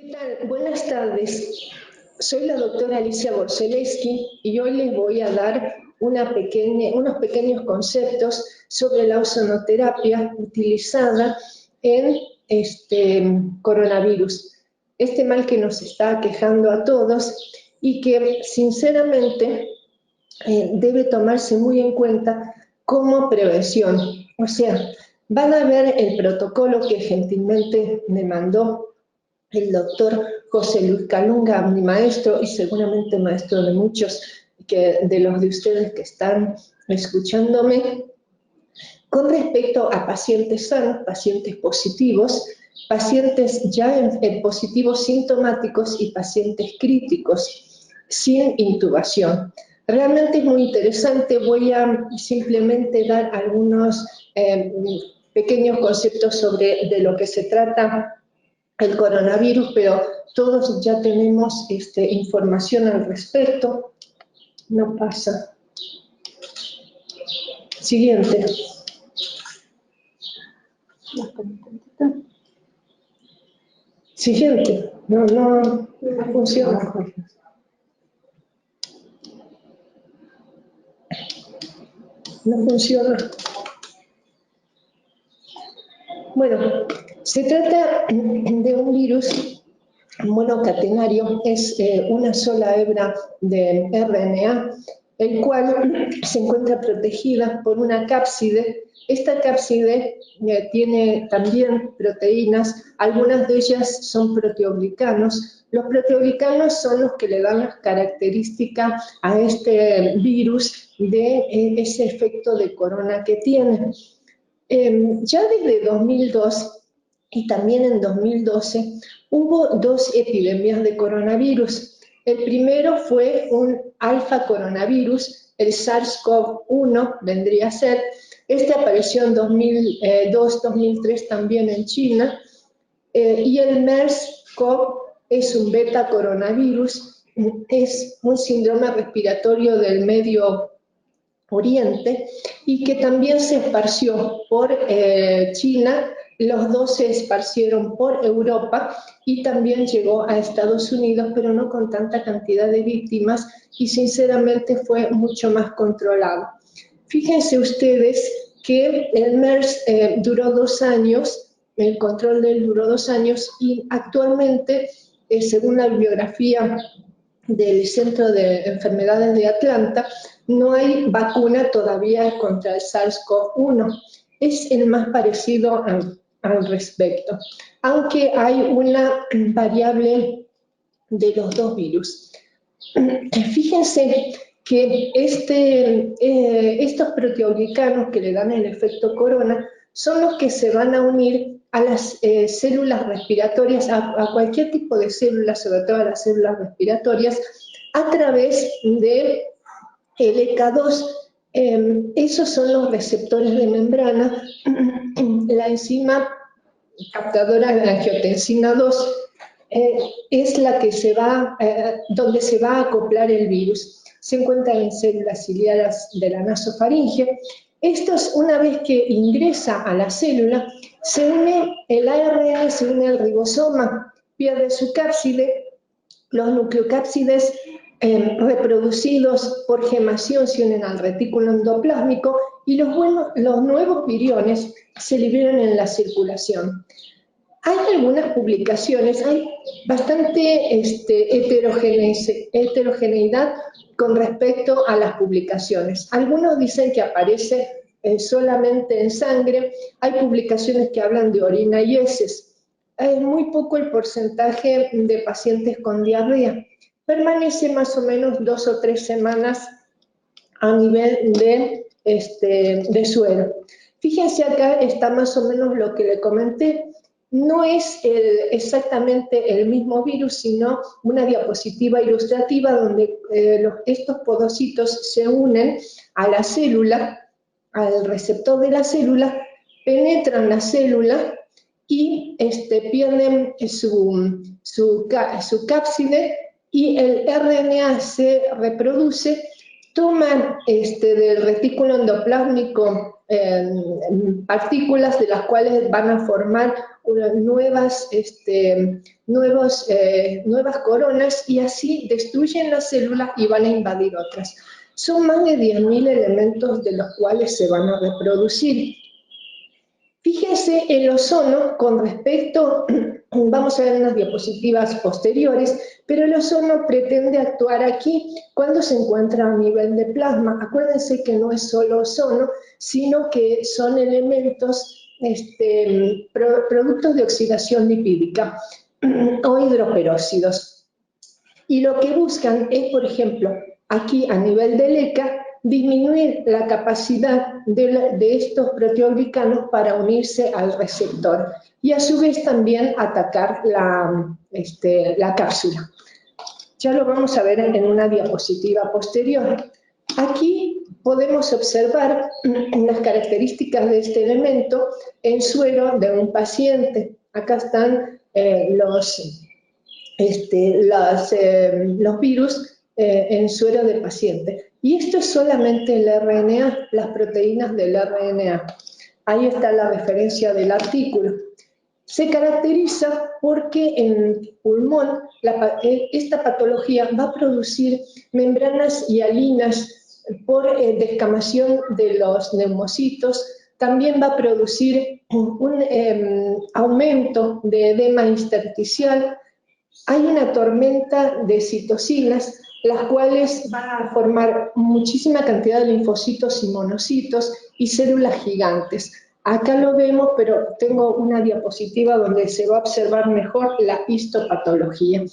¿Qué tal? Buenas tardes. Soy la doctora Alicia Borselewski y hoy les voy a dar unos pequeños conceptos sobre la ozonoterapia utilizada en coronavirus, este mal que nos está aquejando a todos y que sinceramente debe tomarse muy en cuenta como prevención. O sea, van a ver el protocolo que gentilmente me mandó el doctor José Luis Calunga, mi maestro y seguramente maestro de muchos de los de ustedes que están escuchándome, con respecto a pacientes sanos, pacientes positivos, pacientes ya positivos sintomáticos y pacientes críticos, sin intubación. Realmente es muy interesante, voy a simplemente dar algunos pequeños conceptos de lo que se trata el coronavirus, pero todos ya tenemos información al respecto. No pasa. Siguiente. Siguiente. No funciona. No funciona. Bueno, se trata de un virus monocatenario, es una sola hebra de RNA, el cual se encuentra protegida por una cápside. Esta cápside tiene también proteínas, algunas de ellas son proteoglicanos. Los proteoglicanos son los que le dan las características a este virus de ese efecto de corona que tiene. Ya desde 2002 y también en 2012 hubo dos epidemias de coronavirus. El primero fue un alfa coronavirus, el SARS-CoV-1 vendría a ser. Este apareció en 2002-2003 también en China. Y el MERS-CoV es un beta coronavirus, es un síndrome respiratorio del Medio Oriente y que también se esparció por China. Los dos se esparcieron por Europa y también llegó a Estados Unidos, pero no con tanta cantidad de víctimas y sinceramente fue mucho más controlado. Fíjense ustedes que el MERS duró 2 años, el control de él duró 2 años y actualmente, según la bibliografía del Centro de Enfermedades de Atlanta, no hay vacuna todavía contra el SARS-CoV-1. Es el más parecido al respecto, aunque hay una variable de los dos virus. Fíjense que estos proteoglicanos que le dan el efecto corona son los que se van a unir a las células respiratorias, a cualquier tipo de células, sobre todo a las células respiratorias, a través de LK2. Esos son los receptores de membrana. La enzima captadora de angiotensina 2 es la que donde se va a acoplar el virus. Se encuentra en células ciliadas de la nasofaringe. Estos, una vez que ingresa a la célula, se une el ARN, se une al ribosoma, pierde su cápside, los nucleocápsides reproducidos por gemación se unen al retículo endoplásmico y los nuevos viriones se liberan en la circulación. Hay algunas publicaciones, hay bastante heterogeneidad con respecto a las publicaciones. Algunos dicen que aparece solamente en sangre, hay publicaciones que hablan de orina y heces. Es muy poco el porcentaje de pacientes con diarrea. Permanece más o menos 2 o 3 semanas a nivel de suero. Fíjense acá está más o menos lo que le comenté. No es exactamente el mismo virus, sino una diapositiva ilustrativa donde estos podocitos se unen a la célula, al receptor de la célula, penetran la célula y pierden su cápside y el RNA se reproduce, toman del retículo endoplásmico partículas de las cuales van a formar nuevas coronas y así destruyen la célula y van a invadir otras. Son más de 10.000 elementos de los cuales se van a reproducir. Fíjense el ozono con respecto, vamos a ver unas diapositivas posteriores, pero el ozono pretende actuar aquí cuando se encuentra a nivel de plasma. Acuérdense que no es solo ozono, sino que son elementos, productos de oxidación lipídica o hidroperóxidos. Y lo que buscan es, por ejemplo, aquí a nivel del ECA, disminuir la capacidad de estos proteoglicanos para unirse al receptor y a su vez también atacar la cápsula. Ya lo vamos a ver en una diapositiva posterior. Aquí podemos observar las características de este elemento en suero de un paciente. Acá están los virus en suero de paciente. Y esto es solamente el RNA, las proteínas del RNA. Ahí está la referencia del artículo. Se caracteriza porque en el pulmón esta patología va a producir membranas hialinas por descamación de los neumocitos. También va a producir un aumento de edema intersticial. Hay una tormenta de citocinas, las cuales van a formar muchísima cantidad de linfocitos y monocitos y células gigantes. Acá lo vemos, pero tengo una diapositiva donde se va a observar mejor la histopatología.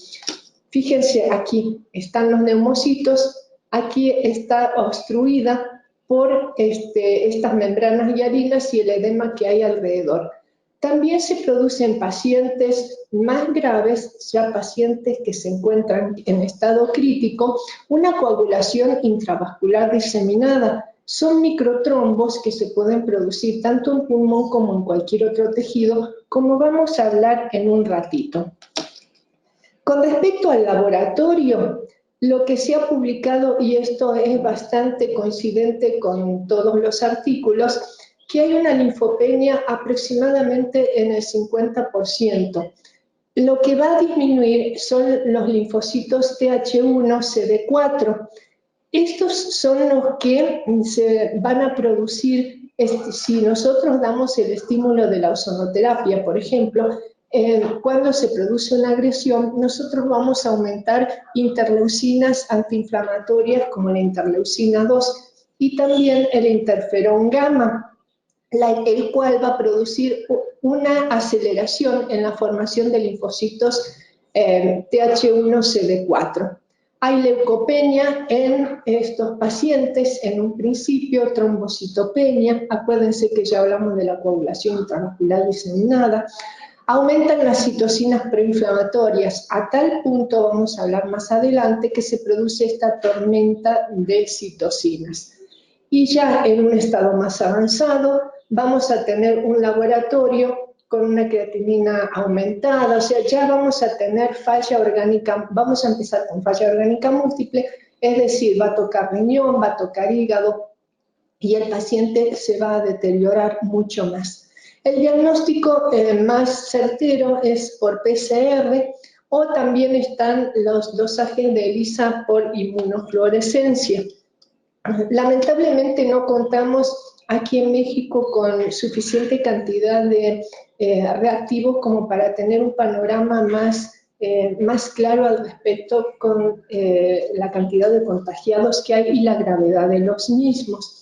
Fíjense, aquí están los neumocitos, aquí está obstruida por estas membranas hialinas y el edema que hay alrededor. También se produce en pacientes más graves, ya pacientes que se encuentran en estado crítico, una coagulación intravascular diseminada. Son microtrombos que se pueden producir tanto en pulmón como en cualquier otro tejido, como vamos a hablar en un ratito. Con respecto al laboratorio, lo que se ha publicado, y esto es bastante coincidente con todos los artículos, que hay una linfopenia aproximadamente en el 50%. Lo que va a disminuir son los linfocitos Th1, CD4. Estos son los que se van a producir, si nosotros damos el estímulo de la ozonoterapia, por ejemplo, cuando se produce una agresión, nosotros vamos a aumentar interleucinas antiinflamatorias como la interleucina 2 y también el interferón gamma, el cual va a producir una aceleración en la formación de linfocitos Th1-CD4. Hay leucopenia en estos pacientes, en un principio trombocitopenia, acuérdense que ya hablamos de la coagulación intravascular diseminada. Aumentan las citocinas proinflamatorias, a tal punto, vamos a hablar más adelante, que se produce esta tormenta de citocinas. Y ya en un estado más avanzado vamos a tener un laboratorio con una creatinina aumentada, o sea, ya vamos a tener falla orgánica, vamos a empezar con falla orgánica múltiple, es decir, va a tocar riñón, va a tocar hígado y el paciente se va a deteriorar mucho más. El diagnóstico más certero es por PCR o también están los dosajes de ELISA por inmunofluorescencia. Lamentablemente no contamos aquí en México con suficiente cantidad de reactivos como para tener un panorama más claro al respecto con la cantidad de contagiados que hay y la gravedad de los mismos.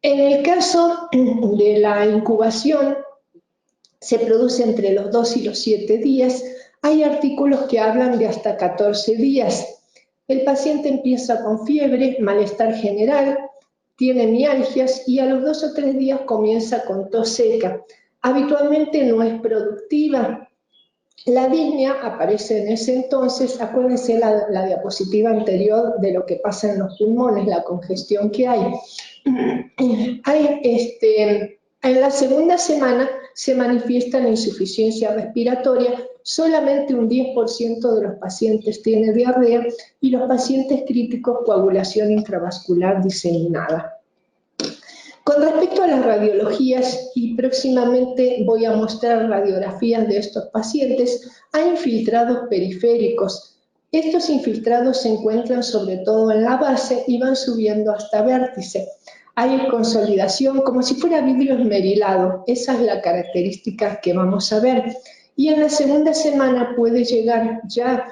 En el caso de la incubación, se produce entre los 2 y los 7 días. Hay artículos que hablan de hasta 14 días. El paciente empieza con fiebre, malestar general, tiene mialgias y a los 2 o 3 días comienza con tos seca. Habitualmente no es productiva. La disnea aparece en ese entonces, acuérdense la diapositiva anterior de lo que pasa en los pulmones, la congestión que hay. En la segunda semana se manifiesta la insuficiencia respiratoria, solamente un 10% de los pacientes tiene diarrea y los pacientes críticos coagulación intravascular diseminada. Con respecto a las radiologías y y próximamente voy a mostrar radiografías de estos pacientes, hay infiltrados periféricos. Estos infiltrados se encuentran sobre todo en la base y van subiendo hasta vértice. Hay consolidación como si fuera vidrio esmerilado. Esa es la característica que vamos a ver. Y en la segunda semana puede llegar ya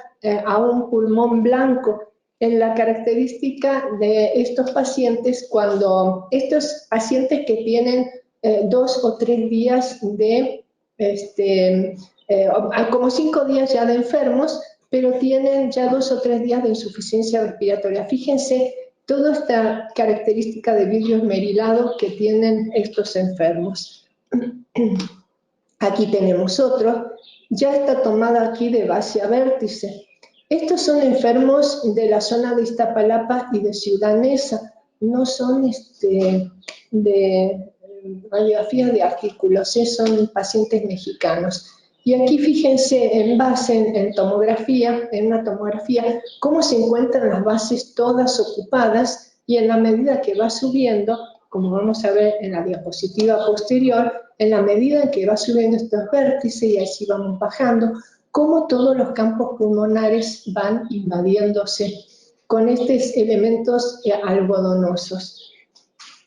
a un pulmón blanco. En la característica de estos pacientes, cuando estos pacientes que tienen 2 o 3 días de, como 5 días ya de enfermos, pero tienen ya 2 o 3 días de insuficiencia respiratoria. Fíjense toda esta característica de vidrio esmerilado que tienen estos enfermos. Aquí tenemos otro, ya está tomada aquí de base a vértice. Estos son enfermos de la zona de Iztapalapa y de Ciudad Neza, no son de radiografías de artículos, son pacientes mexicanos. Y aquí fíjense en base, en tomografía, en una tomografía, cómo se encuentran las bases todas ocupadas y en la medida que va subiendo, como vamos a ver en la diapositiva posterior, en la medida que va subiendo estos vértices y así vamos bajando, cómo todos los campos pulmonares van invadiéndose con estos elementos algodonosos.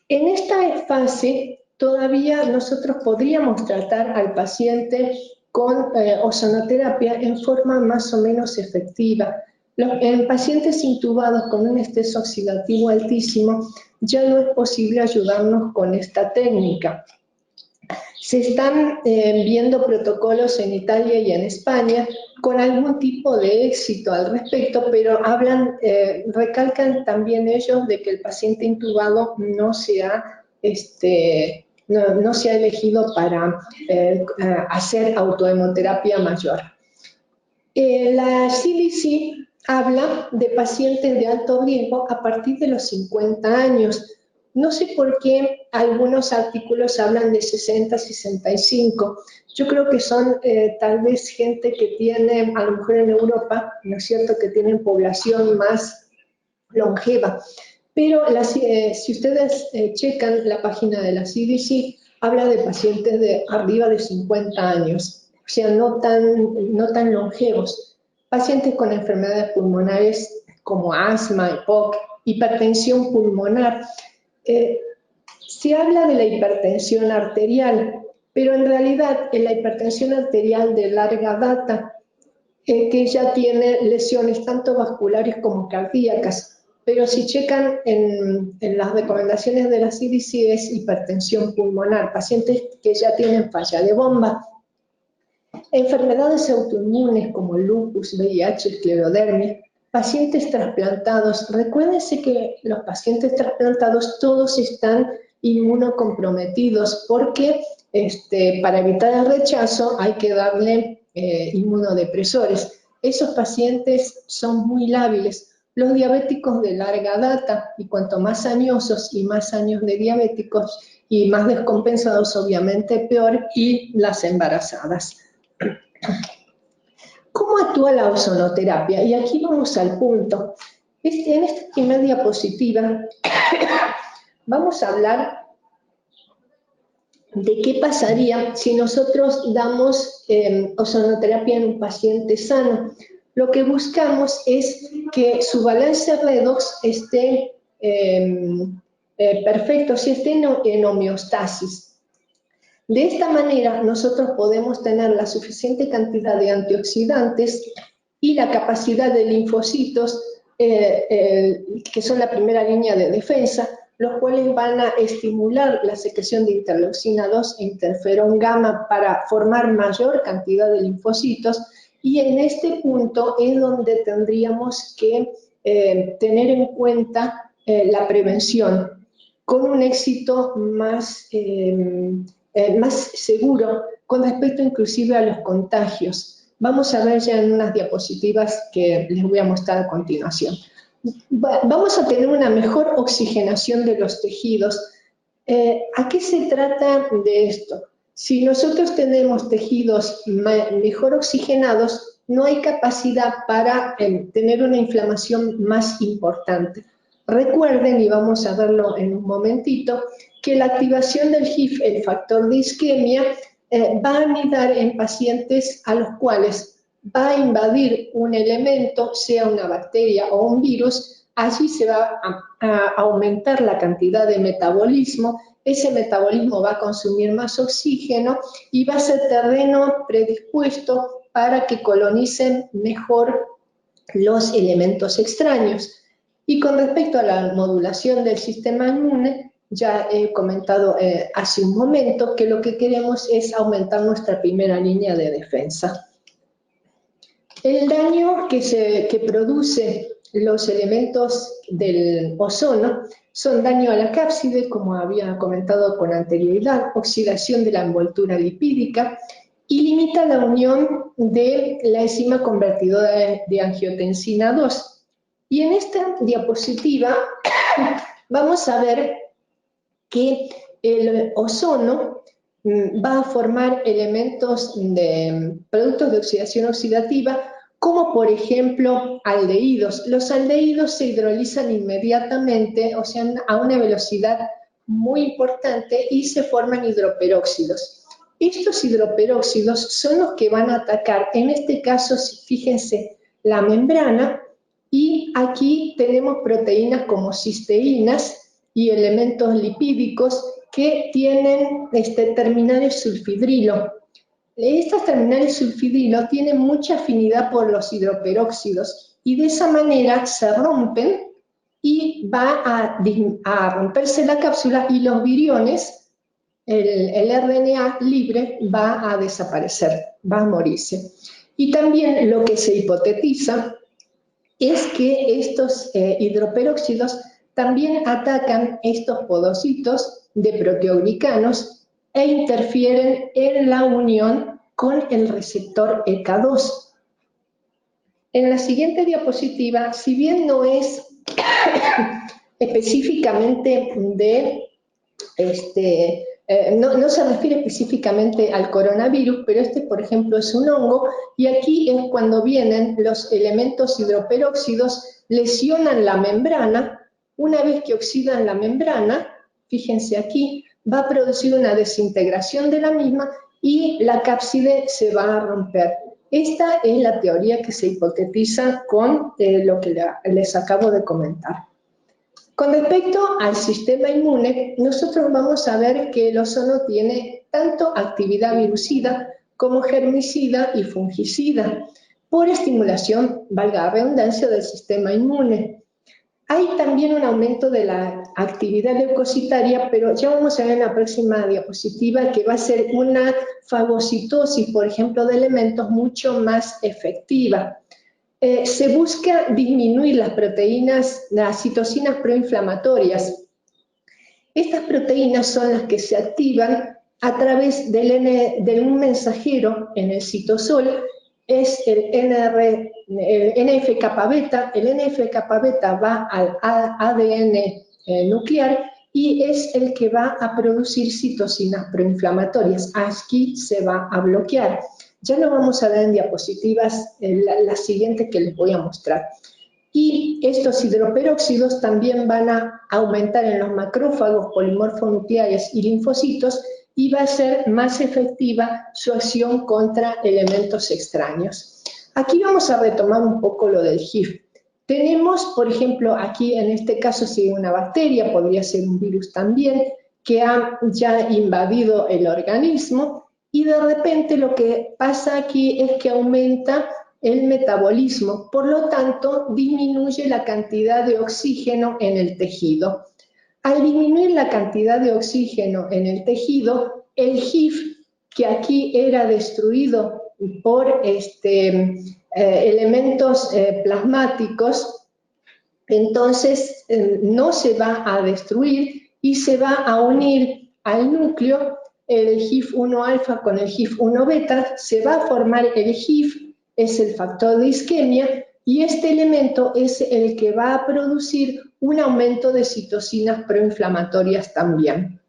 En esta fase todavía nosotros podríamos tratar al paciente con ozonoterapia en forma más o menos efectiva. En pacientes intubados con un estrés oxidativo altísimo ya no es posible ayudarnos con esta técnica. Se están viendo protocolos en Italia y en España con algún tipo de éxito al respecto, pero recalcan también ellos de que el paciente intubado no se ha elegido para hacer autohemoterapia mayor. La CDC habla de pacientes de alto riesgo a partir de los 50 años. No sé por qué algunos artículos hablan de 60, 65. Yo creo que son tal vez gente que tiene, a lo mejor en Europa, ¿no es cierto?, que tienen población más longeva. Pero si ustedes checan la página de la CDC, habla de pacientes de arriba de 50 años, o sea, no tan longevos. Pacientes con enfermedades pulmonares como asma, EPOC, hipertensión pulmonar. Se habla de la hipertensión arterial, pero en realidad en la hipertensión arterial de larga data, que ya tiene lesiones tanto vasculares como cardíacas, pero si checan en las recomendaciones de la CDC es hipertensión pulmonar, pacientes que ya tienen falla de bomba. Enfermedades autoinmunes como lupus, VIH, esclerodermia, pacientes trasplantados. Recuérdense que los pacientes trasplantados todos están inmunocomprometidos porque para evitar el rechazo hay que darle inmunodepresores. Esos pacientes son muy lábiles. Los diabéticos de larga data, y cuanto más añosos y más años de diabéticos y más descompensados, obviamente peor, y las embarazadas. ¿Cómo actúa la ozonoterapia? Y aquí vamos al punto. En esta primera diapositiva vamos a hablar de qué pasaría si nosotros damos ozonoterapia en un paciente sano. Lo que buscamos es que su balance redox esté perfecto, si esté en homeostasis. De esta manera, nosotros podemos tener la suficiente cantidad de antioxidantes y la capacidad de linfocitos, que son la primera línea de defensa, los cuales van a estimular la secreción de interleucina 2 e interferón gamma para formar mayor cantidad de linfocitos, y en este punto es donde tendríamos que tener en cuenta la prevención, con un éxito más seguro con respecto inclusive a los contagios. Vamos a ver ya en unas diapositivas que les voy a mostrar a continuación. Vamos a tener una mejor oxigenación de los tejidos. ¿A qué se trata de esto? Si nosotros tenemos tejidos mejor oxigenados, no hay capacidad para tener una inflamación más importante. Recuerden, y vamos a verlo en un momentito, que la activación del HIF, el factor de isquemia, va a anidar en pacientes a los cuales va a invadir un elemento, sea una bacteria o un virus. Allí se va a aumentar la cantidad de metabolismo, ese metabolismo va a consumir más oxígeno y va a ser terreno predispuesto para que colonicen mejor los elementos extraños. Y con respecto a la modulación del sistema inmune, ya he comentado hace un momento que lo que queremos es aumentar nuestra primera línea de defensa. El daño que produce los elementos del ozono son daño a la cápside, como había comentado con anterioridad, oxidación de la envoltura lipídica y limita la unión de la enzima convertidora de angiotensina 2. Y en esta diapositiva vamos a ver que el ozono va a formar elementos de productos de oxidación oxidativa, como por ejemplo aldehídos. Los aldehídos se hidrolizan inmediatamente, o sea, a una velocidad muy importante y se forman hidroperóxidos. Estos hidroperóxidos son los que van a atacar, en este caso, fíjense, la membrana, y aquí tenemos proteínas como cisteínas y elementos lipídicos que tienen terminales sulfidrilo. Estas terminales sulfidrilo tienen mucha afinidad por los hidroperóxidos y de esa manera se rompen y va a romperse la cápsula y los viriones, el RNA libre, va a desaparecer, va a morirse. Y también lo que se hipotetiza es que estos hidroperóxidos también atacan estos podocitos de proteoglicanos e interfieren en la unión con el receptor ECA2. En la siguiente diapositiva, si bien no es específicamente no se refiere específicamente al coronavirus, pero por ejemplo, es un hongo, y aquí es cuando vienen los elementos hidroperóxidos, lesionan la membrana. Una vez que oxidan la membrana, fíjense aquí, va a producir una desintegración de la misma y la cápside se va a romper. Esta es la teoría que se hipotetiza con lo que les acabo de comentar. Con respecto al sistema inmune, nosotros vamos a ver que el ozono tiene tanto actividad virucida como germicida y fungicida por estimulación, valga la redundancia, del sistema inmune. Hay también un aumento de la actividad leucocitaria, pero ya vamos a ver en la próxima diapositiva que va a ser una fagocitosis, por ejemplo, de elementos mucho más efectiva. Se busca disminuir las proteínas, las citocinas proinflamatorias. Estas proteínas son las que se activan a través de un mensajero en el citosol, es el NF-kappa beta. El NF-kappa beta va al ADN nuclear y es el que va a producir citocinas proinflamatorias. Aquí se va a bloquear. Ya lo vamos a ver en diapositivas, la siguiente que les voy a mostrar. Y estos hidroperóxidos también van a aumentar en los macrófagos, polimorfonucleares y linfocitos, y va a ser más efectiva su acción contra elementos extraños. Aquí vamos a retomar un poco lo del HIF. Tenemos, por ejemplo, aquí en este caso, si una bacteria, podría ser un virus también, que ha ya invadido el organismo, y de repente lo que pasa aquí es que aumenta el metabolismo, por lo tanto disminuye la cantidad de oxígeno en el tejido. Al disminuir la cantidad de oxígeno en el tejido, el HIF, que aquí era destruido por elementos plasmáticos, entonces no se va a destruir y se va a unir al núcleo el HIF-1 alfa con el HIF-1 beta, se va a formar el HIF, es el factor de isquemia, y este elemento es el que va a producir un aumento de citocinas proinflamatorias también.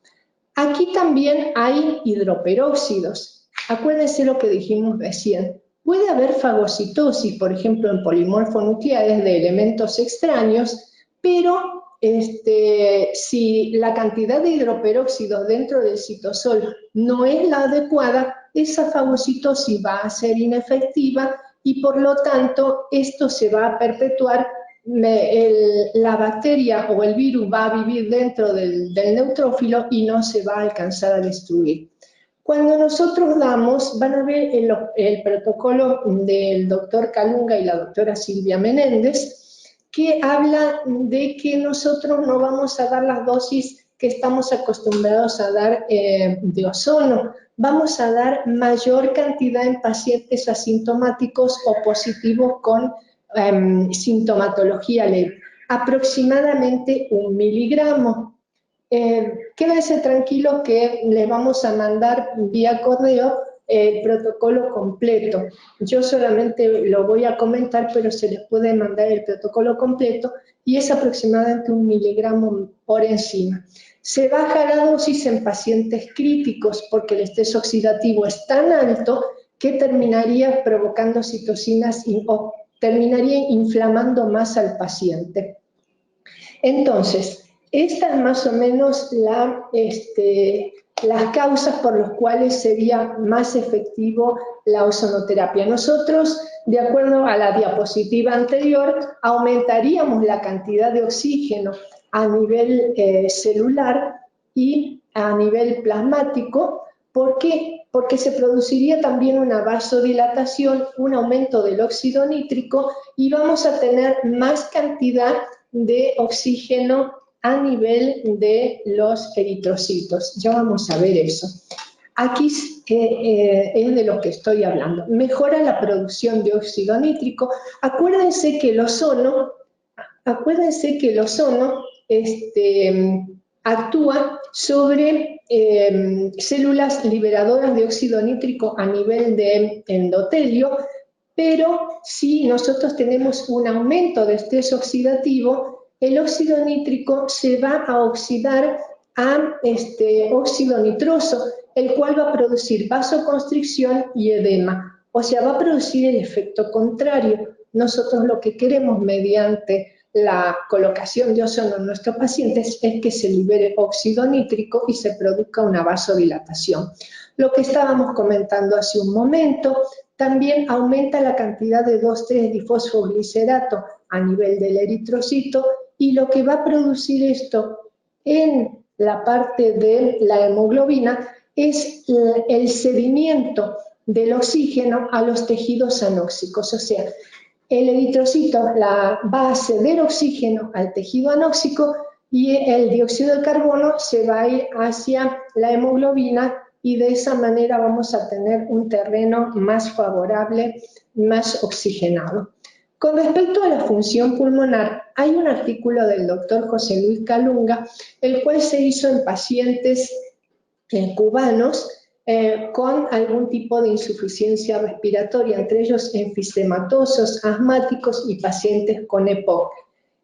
Aquí también hay hidroperóxidos. Acuérdense lo que dijimos recién. Puede haber fagocitosis, por ejemplo, en polimorfonucleares de elementos extraños, pero si la cantidad de hidroperóxidos dentro del citosol no es la adecuada, esa fagocitosis va a ser inefectiva y por lo tanto esto se va a perpetuar. La bacteria o el virus va a vivir dentro del neutrófilo y no se va a alcanzar a destruir. Cuando nosotros damos, van a ver el protocolo del doctor Calunga y la doctora Silvia Menéndez, que habla de que nosotros no vamos a dar las dosis que estamos acostumbrados a dar de ozono, vamos a dar mayor cantidad en pacientes asintomáticos o positivos con sintomatología leve, aproximadamente 1 miligramo. Quédense tranquilos que les vamos a mandar vía correo el protocolo completo. Yo solamente lo voy a comentar, pero se les puede mandar el protocolo completo y es aproximadamente 1 miligramo por enzima. Se baja la dosis en pacientes críticos porque el estrés oxidativo es tan alto que terminaría provocando citocinas o terminaría inflamando más al paciente. Entonces, esta es más o menos las causas por las cuales sería más efectivo la ozonoterapia. Nosotros, de acuerdo a la diapositiva anterior, aumentaríamos la cantidad de oxígeno a nivel celular y a nivel plasmático. ¿Por qué? Porque se produciría también una vasodilatación, un aumento del óxido nítrico y vamos a tener más cantidad de oxígeno a nivel de los eritrocitos. Ya vamos a ver eso. Aquí es de lo que estoy hablando. Mejora la producción de óxido nítrico. Acuérdense que el ozono actúa sobre células liberadoras de óxido nítrico a nivel de endotelio, pero si nosotros tenemos un aumento de estrés oxidativo, el óxido nítrico se va a oxidar a óxido nitroso, el cual va a producir vasoconstricción y edema. O sea, va a producir el efecto contrario. Nosotros lo que queremos mediante la colocación de ozono en nuestros pacientes es que se libere óxido nítrico y se produzca una vasodilatación. Lo que estábamos comentando hace un momento, también aumenta la cantidad de 2,3-difosfoglicerato a nivel del eritrocito y lo que va a producir esto en la parte de la hemoglobina es el cedimiento del oxígeno a los tejidos anóxicos, o sea, el eritrocito va a ceder oxígeno al tejido anóxico y el dióxido de carbono se va a ir hacia la hemoglobina y de esa manera vamos a tener un terreno más favorable, más oxigenado. Con respecto a la función pulmonar, hay un artículo del doctor José Luis Calunga, el cual se hizo en pacientes cubanos con algún tipo de insuficiencia respiratoria, entre ellos enfisematosos, asmáticos y pacientes con EPOC.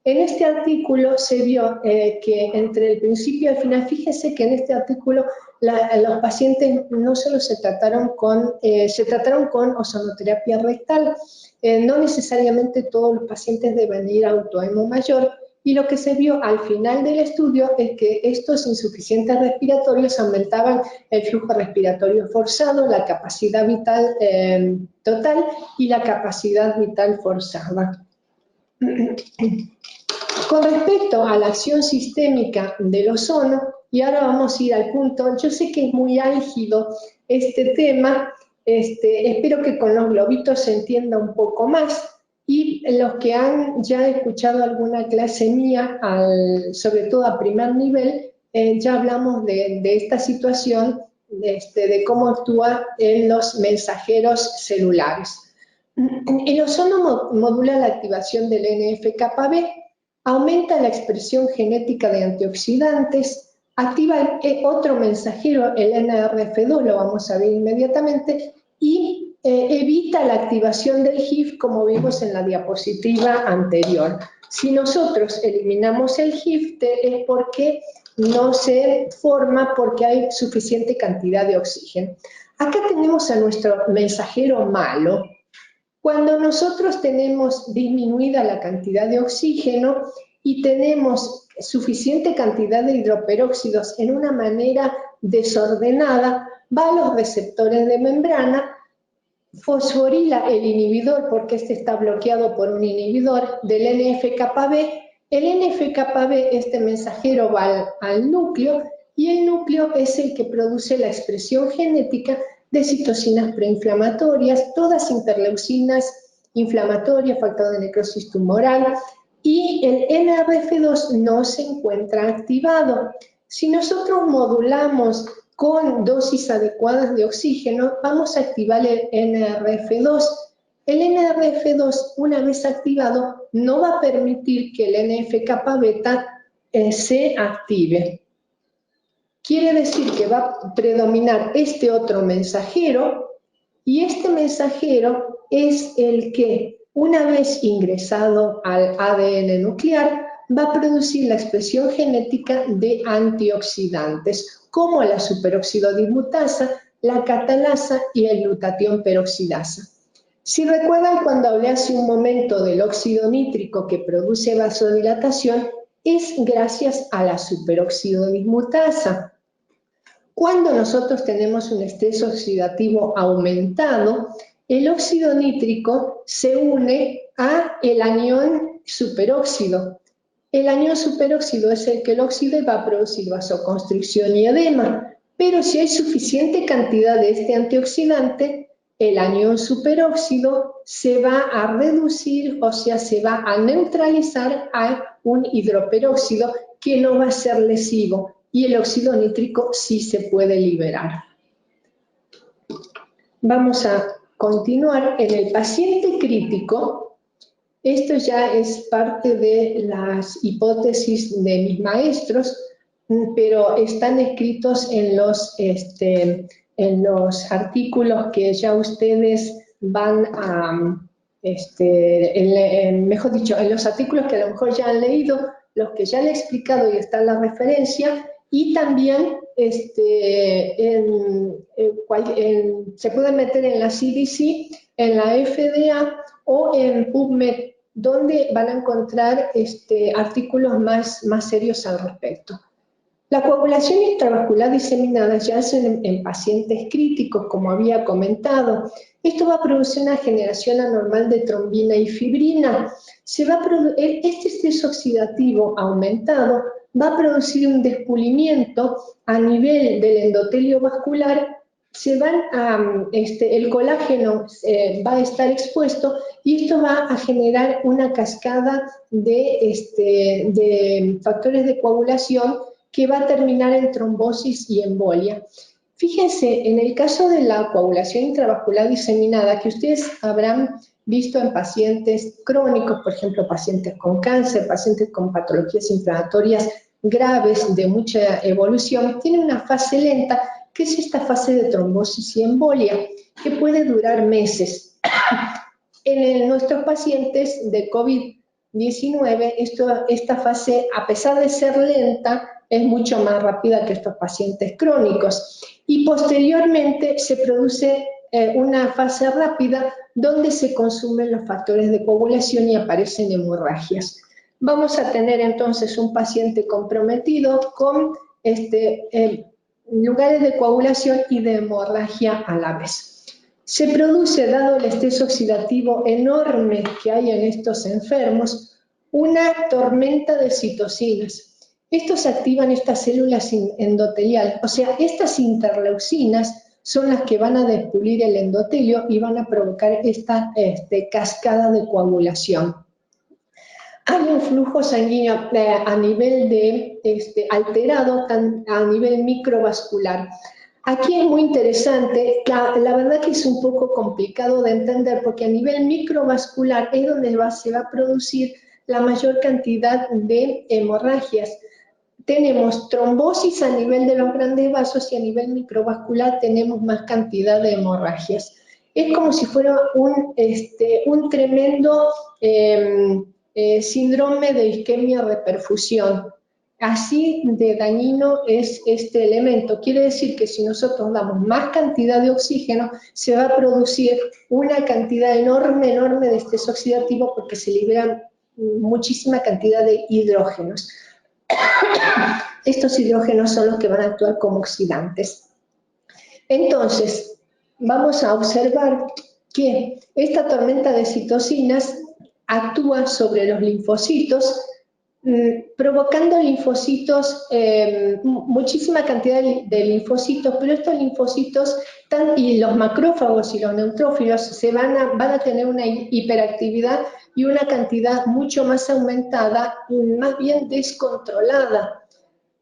En este artículo se vio que entre el principio y el final, fíjese que en este artículo los pacientes no solo se trataron con ozonoterapia rectal, no necesariamente todos los pacientes deben ir a autohemo mayor, y lo que se vio al final del estudio es que estos insuficientes respiratorios aumentaban el flujo respiratorio forzado, la capacidad vital total y la capacidad vital forzada. Con respecto a la acción sistémica del ozono, y ahora vamos a ir al punto, yo sé que es muy álgido este tema, espero que con los globitos se entienda un poco más, y los que han ya escuchado alguna clase mía, sobre todo a primer nivel, ya hablamos de esta situación, de cómo actúa en los mensajeros celulares. El ozono modula la activación del NF-κB, aumenta la expresión genética de antioxidantes, activa otro mensajero, el NRF2, lo vamos a ver inmediatamente, y evita la activación del HIF, como vimos en la diapositiva anterior. Si nosotros eliminamos el HIF, es porque no se forma, porque hay suficiente cantidad de oxígeno. Acá tenemos a nuestro mensajero malo. Cuando nosotros tenemos disminuida la cantidad de oxígeno y tenemos suficiente cantidad de hidroperóxidos en una manera desordenada, va a los receptores de membrana, fosforila el inhibidor, porque este está bloqueado por un inhibidor del NF-κB. El NF-κB, este mensajero, va al núcleo, y el núcleo es el que produce la expresión genética de citocinas preinflamatorias, todas interleucinas inflamatorias, factor de necrosis tumoral, y el NRF2 no se encuentra activado. Si nosotros modulamos con dosis adecuadas de oxígeno, vamos a activar el NRF2. El NRF2, una vez activado, no va a permitir que el NF-κB se active. Quiere decir que va a predominar este otro mensajero, y este mensajero es el que, una vez ingresado al ADN nuclear, va a producir la expresión genética de antioxidantes, como la superóxido dismutasa, la catalasa y el glutatión peroxidasa. Si recuerdan, cuando hablé hace un momento del óxido nítrico que produce vasodilatación, es gracias a la superóxido dismutasa. Cuando nosotros tenemos un estrés oxidativo aumentado, el óxido nítrico se une a el anión superóxido. El anión superóxido es el que lo oxida y va a producir vasoconstricción y edema. Pero si hay suficiente cantidad de este antioxidante, el anión superóxido se va a reducir, o sea, se va a neutralizar a un hidroperóxido que no va a ser lesivo, y el óxido nítrico sí se puede liberar. Vamos a continuar. En el paciente crítico, esto ya es parte de las hipótesis de mis maestros, pero están escritos en los artículos que ya ustedes van a, mejor dicho, en los artículos que a lo mejor ya han leído, los que ya le he explicado y está en la referencia, y también se pueden meter en la CDC, en la FDA o en PubMed, donde van a encontrar artículos más serios al respecto. La coagulación intravascular diseminada ya es en pacientes críticos, como había comentado. Esto va a producir una generación anormal de trombina y fibrina. Este estrés oxidativo aumentado va a producir un despulimiento a nivel del endotelio vascular. El colágeno va a estar expuesto, y esto va a generar una cascada de factores de coagulación que va a terminar en trombosis y embolia. Fíjense, en el caso de la coagulación intravascular diseminada, que ustedes habrán visto en pacientes crónicos, por ejemplo, pacientes con cáncer, pacientes con patologías inflamatorias graves de mucha evolución, tiene una fase lenta, que es esta fase de trombosis y embolia, que puede durar meses. En nuestros pacientes de COVID-19, esta fase, a pesar de ser lenta, es mucho más rápida que estos pacientes crónicos. Y posteriormente se produce una fase rápida donde se consumen los factores de coagulación y aparecen hemorragias. Vamos a tener entonces un paciente comprometido con lugares de coagulación y de hemorragia a la vez. Se produce, dado el estrés oxidativo enorme que hay en estos enfermos, una tormenta de citocinas. Estos activan estas células endoteliales, o sea, estas interleucinas son las que van a despulir el endotelio y van a provocar esta cascada de coagulación. Hay un flujo sanguíneo a nivel alterado, a nivel microvascular. Aquí es muy interesante, la verdad que es un poco complicado de entender, porque a nivel microvascular es donde se va a producir la mayor cantidad de hemorragias. Tenemos trombosis a nivel de los grandes vasos, y a nivel microvascular tenemos más cantidad de hemorragias. Es como si fuera un tremendo síndrome de isquemia reperfusión. Así de dañino es este elemento. Quiere decir que si nosotros damos más cantidad de oxígeno, se va a producir una cantidad enorme de estrés oxidativo, porque se liberan muchísima cantidad de hidrógenos. Estos hidrógenos son los que van a actuar como oxidantes. Entonces, vamos a observar que esta tormenta de citocinas actúa sobre los linfocitos, provocando linfocitos, muchísima cantidad de linfocitos, pero estos linfocitos y los macrófagos y los neutrófilos van a tener una hiperactividad y una cantidad mucho más aumentada, más bien descontrolada.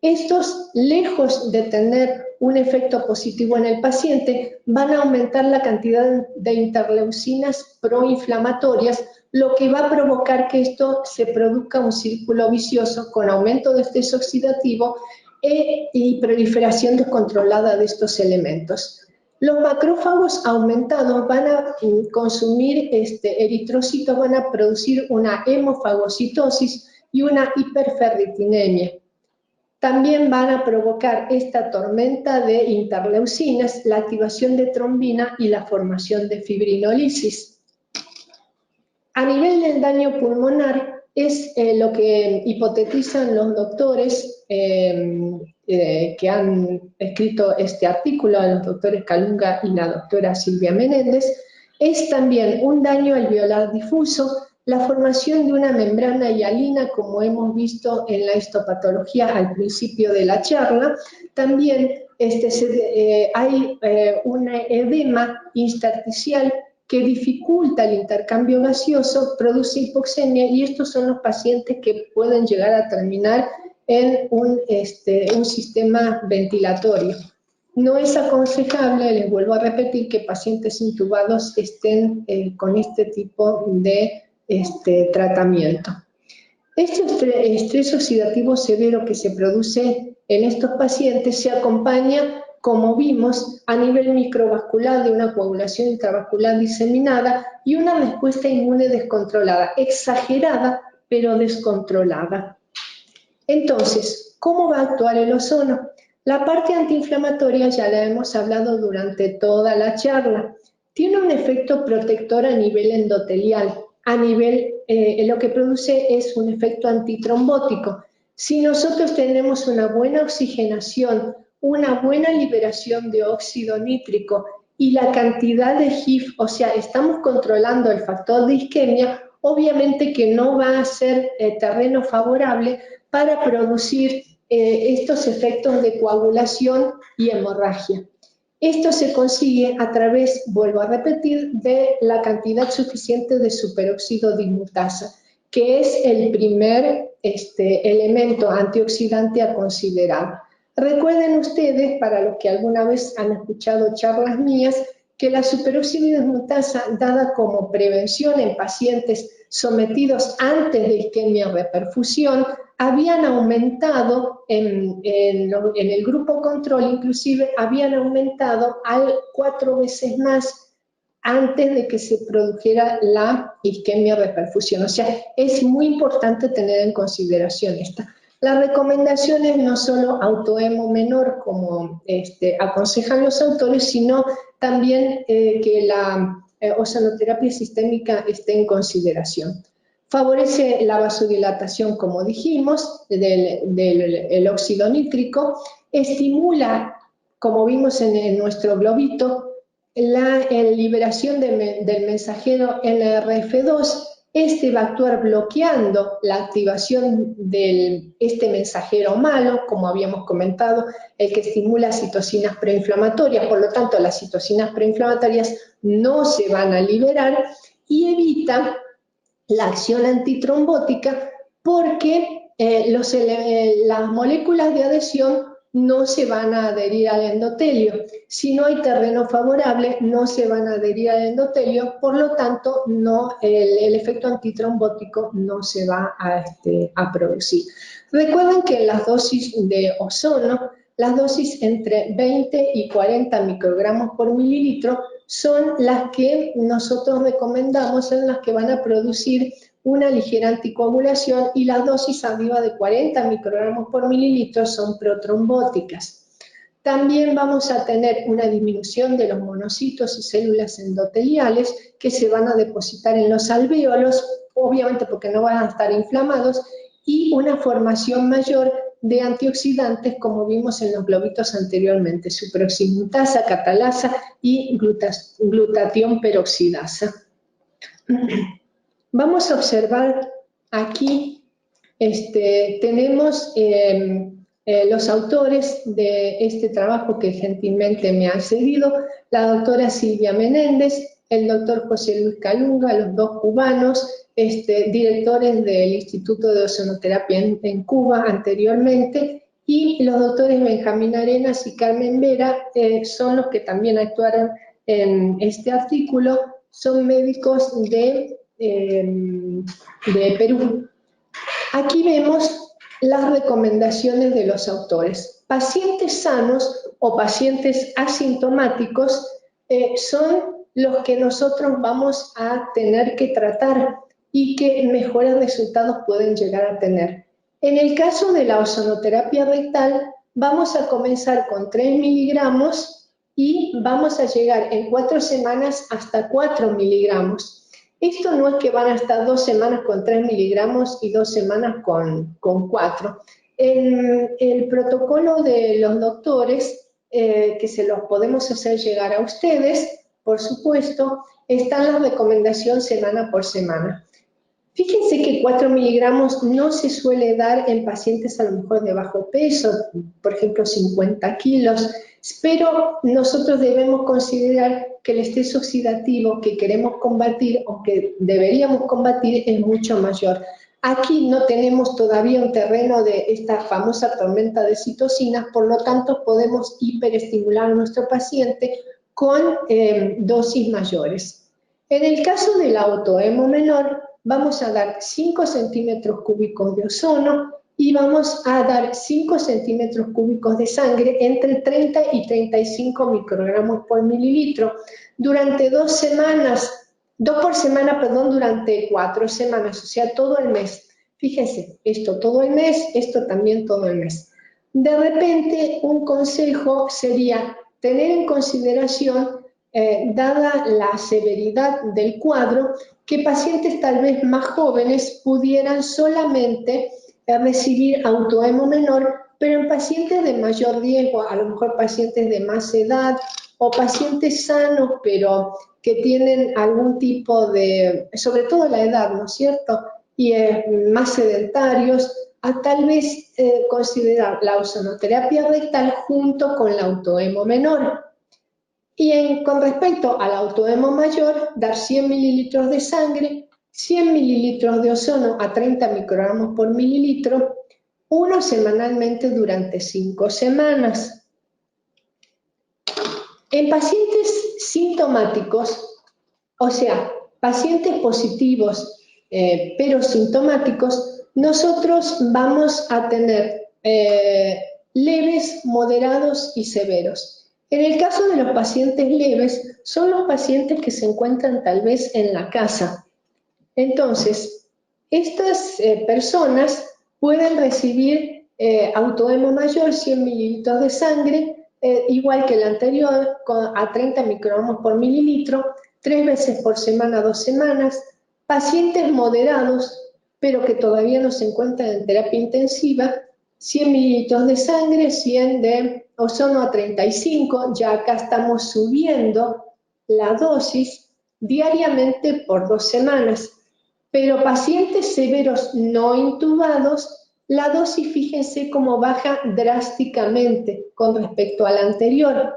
Estos, lejos de tener un efecto positivo en el paciente, van a aumentar la cantidad de interleucinas proinflamatorias, lo que va a provocar que esto se produzca un círculo vicioso con aumento de estrés oxidativo y proliferación descontrolada de estos elementos. Los macrófagos aumentados van a consumir eritrocitos, van a producir una hemofagocitosis y una hiperferritinemia. También van a provocar esta tormenta de interleucinas, la activación de trombina y la formación de fibrinolisis. A nivel del daño pulmonar es lo que hipotetizan los doctores que han escrito este artículo, los doctores Calunga y la doctora Silvia Menéndez, es también un daño alveolar difuso, la formación de una membrana hialina, como hemos visto en la histopatología al principio de la charla. También hay un edema intersticial que dificulta el intercambio gaseoso, produce hipoxemia, y estos son los pacientes que pueden llegar a terminar en un sistema ventilatorio. No es aconsejable, les vuelvo a repetir, que pacientes intubados estén con este tipo de tratamiento. Este estrés oxidativo severo que se produce en estos pacientes se acompaña, como vimos, a nivel microvascular de una coagulación intravascular diseminada y una respuesta inmune descontrolada, exagerada pero descontrolada. Entonces, ¿cómo va a actuar el ozono? La parte antiinflamatoria ya la hemos hablado durante toda la charla. Tiene un efecto protector a nivel endotelial. Lo que produce es un efecto antitrombótico. Si nosotros tenemos una buena oxigenación, una buena liberación de óxido nítrico y la cantidad de HIF, o sea, estamos controlando el factor de isquemia, obviamente que no va a ser terreno favorable para producir estos efectos de coagulación y hemorragia. Esto se consigue a través, vuelvo a repetir, de la cantidad suficiente de superóxido dismutasa, que es el primer elemento antioxidante a considerar. Recuerden ustedes, para los que alguna vez han escuchado charlas mías, que la superóxido dismutasa, dada como prevención en pacientes sometidos antes de isquemia o reperfusión, habían aumentado en el grupo control, inclusive habían aumentado 4 veces más antes de que se produjera la isquemia reperfusión. O sea, es muy importante tener en consideración esta. Las recomendaciones no solo autohemo menor, como aconsejan los autores, sino también que la ozonoterapia sistémica esté en consideración. Favorece la vasodilatación, como dijimos, del óxido nítrico, estimula, como vimos en nuestro globito, la liberación del mensajero NRF2. Este va a actuar bloqueando la activación de este mensajero malo, como habíamos comentado, el que estimula citocinas preinflamatorias. Por lo tanto, las citocinas preinflamatorias no se van a liberar y evita la acción antitrombótica porque las moléculas de adhesión no se van a adherir al endotelio. Si no hay terreno favorable, no se van a adherir al endotelio, por lo tanto, el efecto antitrombótico no se va a producir. Recuerden que las dosis de ozono, las dosis entre 20 y 40 microgramos por mililitro, son las que nosotros recomendamos, son las que van a producir una ligera anticoagulación, y las dosis arriba de 40 microgramos por mililitro son protrombóticas. También vamos a tener una disminución de los monocitos y células endoteliales que se van a depositar en los alvéolos, obviamente porque no van a estar inflamados, y una formación mayor de antioxidantes, como vimos en los globitos anteriormente, supraoximutasa, catalasa y glutatión peroxidasa. Vamos a observar aquí, tenemos los autores de este trabajo que gentilmente me han cedido, la doctora Silvia Menéndez, el doctor José Luis Calunga, los dos cubanos, directores del Instituto de Ozonoterapia en Cuba anteriormente, y los doctores Benjamín Arenas y Carmen Vera son los que también actuaron en este artículo, son médicos de Perú. Aquí vemos las recomendaciones de los autores. Pacientes sanos o pacientes asintomáticos son los que nosotros vamos a tener que tratar y que mejores resultados pueden llegar a tener. En el caso de la ozonoterapia rectal, vamos a comenzar con 3 miligramos y vamos a llegar en 4 semanas hasta 4 miligramos. Esto no es que van a estar 2 semanas con 3 miligramos y 2 semanas con 4. En el protocolo de los doctores, que se los podemos hacer llegar a ustedes, por supuesto, está la recomendación semana por semana. Fíjense que 4 miligramos no se suele dar en pacientes a lo mejor de bajo peso, por ejemplo 50 kilos, pero nosotros debemos considerar que el estrés oxidativo que queremos combatir o que deberíamos combatir es mucho mayor. Aquí no tenemos todavía un terreno de esta famosa tormenta de citocinas, por lo tanto podemos hiperestimular a nuestro paciente con dosis mayores. En el caso del autohemo menor, vamos a dar 5 centímetros cúbicos de ozono y vamos a dar 5 centímetros cúbicos de sangre entre 30 y 35 microgramos por mililitro durante 2 semanas, 2 por semana, perdón, durante 4 semanas, o sea, todo el mes. Fíjense, esto todo el mes, esto también todo el mes. De repente, un consejo sería tener en consideración, dada la severidad del cuadro, que pacientes tal vez más jóvenes pudieran solamente recibir autohemo menor, pero en pacientes de mayor riesgo, a lo mejor pacientes de más edad o pacientes sanos, pero que tienen algún tipo de, sobre todo la edad, ¿no es cierto?, y más sedentarios, a tal vez considerar la ozonoterapia rectal junto con la autohemo menor. Y con respecto al autohemo mayor, dar 100 mililitros de sangre, 100 mililitros de ozono a 30 microgramos por mililitro, uno semanalmente durante 5 semanas. En pacientes sintomáticos, o sea, pacientes positivos pero sintomáticos, nosotros vamos a tener leves, moderados y severos. En el caso de los pacientes leves, son los pacientes que se encuentran tal vez en la casa. Entonces, estas personas pueden recibir autohemo mayor, 100 mililitros de sangre, igual que el anterior, a 30 microgramos por mililitro, 3 veces por semana, 2 semanas. Pacientes moderados, pero que todavía no se encuentran en terapia intensiva, 100 mililitros de sangre, 100 de ozono a 35, ya acá estamos subiendo la dosis diariamente por 2 semanas. Pero pacientes severos no intubados, la dosis, fíjense cómo baja drásticamente con respecto a la anterior,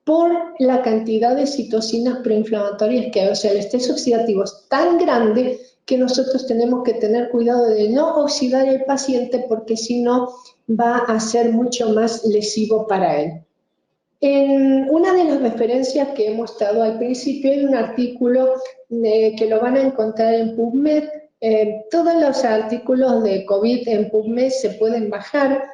por la cantidad de citocinas proinflamatorias que hay. O sea, el estrés oxidativo es tan grande que nosotros tenemos que tener cuidado de no oxidar al paciente, porque si no va a ser mucho más lesivo para él. En una de las referencias que he mostrado al principio hay un artículo que lo van a encontrar en PubMed. Todos los artículos de COVID en PubMed se pueden bajar,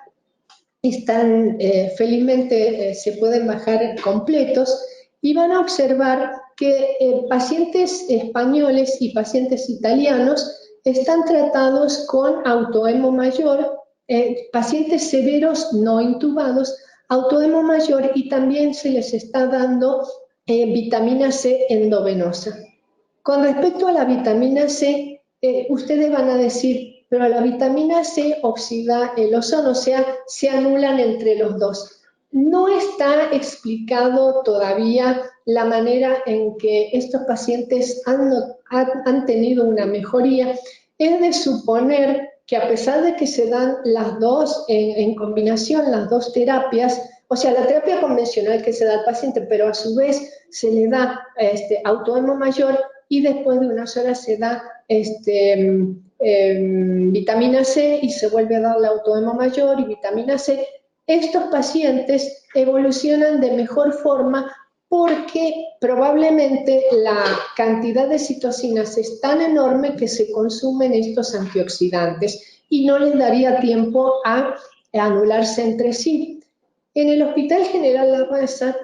están, felizmente se pueden bajar completos, y van a observar que pacientes españoles y pacientes italianos están tratados con autohemo mayor, pacientes severos no intubados, autohemo mayor, y también se les está dando vitamina C endovenosa. Con respecto a la vitamina C, ustedes van a decir, pero la vitamina C oxida el ozono, o sea, se anulan entre los dos. No está explicado todavía la manera en que estos pacientes han tenido una mejoría. Es de suponer que a pesar de que se dan las dos en combinación, las dos terapias, o sea, la terapia convencional que se da al paciente, pero a su vez se le da autohemo mayor y después de unas horas se da vitamina C y se vuelve a dar la autohemo mayor y vitamina C. Estos pacientes evolucionan de mejor forma porque probablemente la cantidad de citocinas es tan enorme que se consumen estos antioxidantes y no les daría tiempo a anularse entre sí. En el Hospital General La Raza,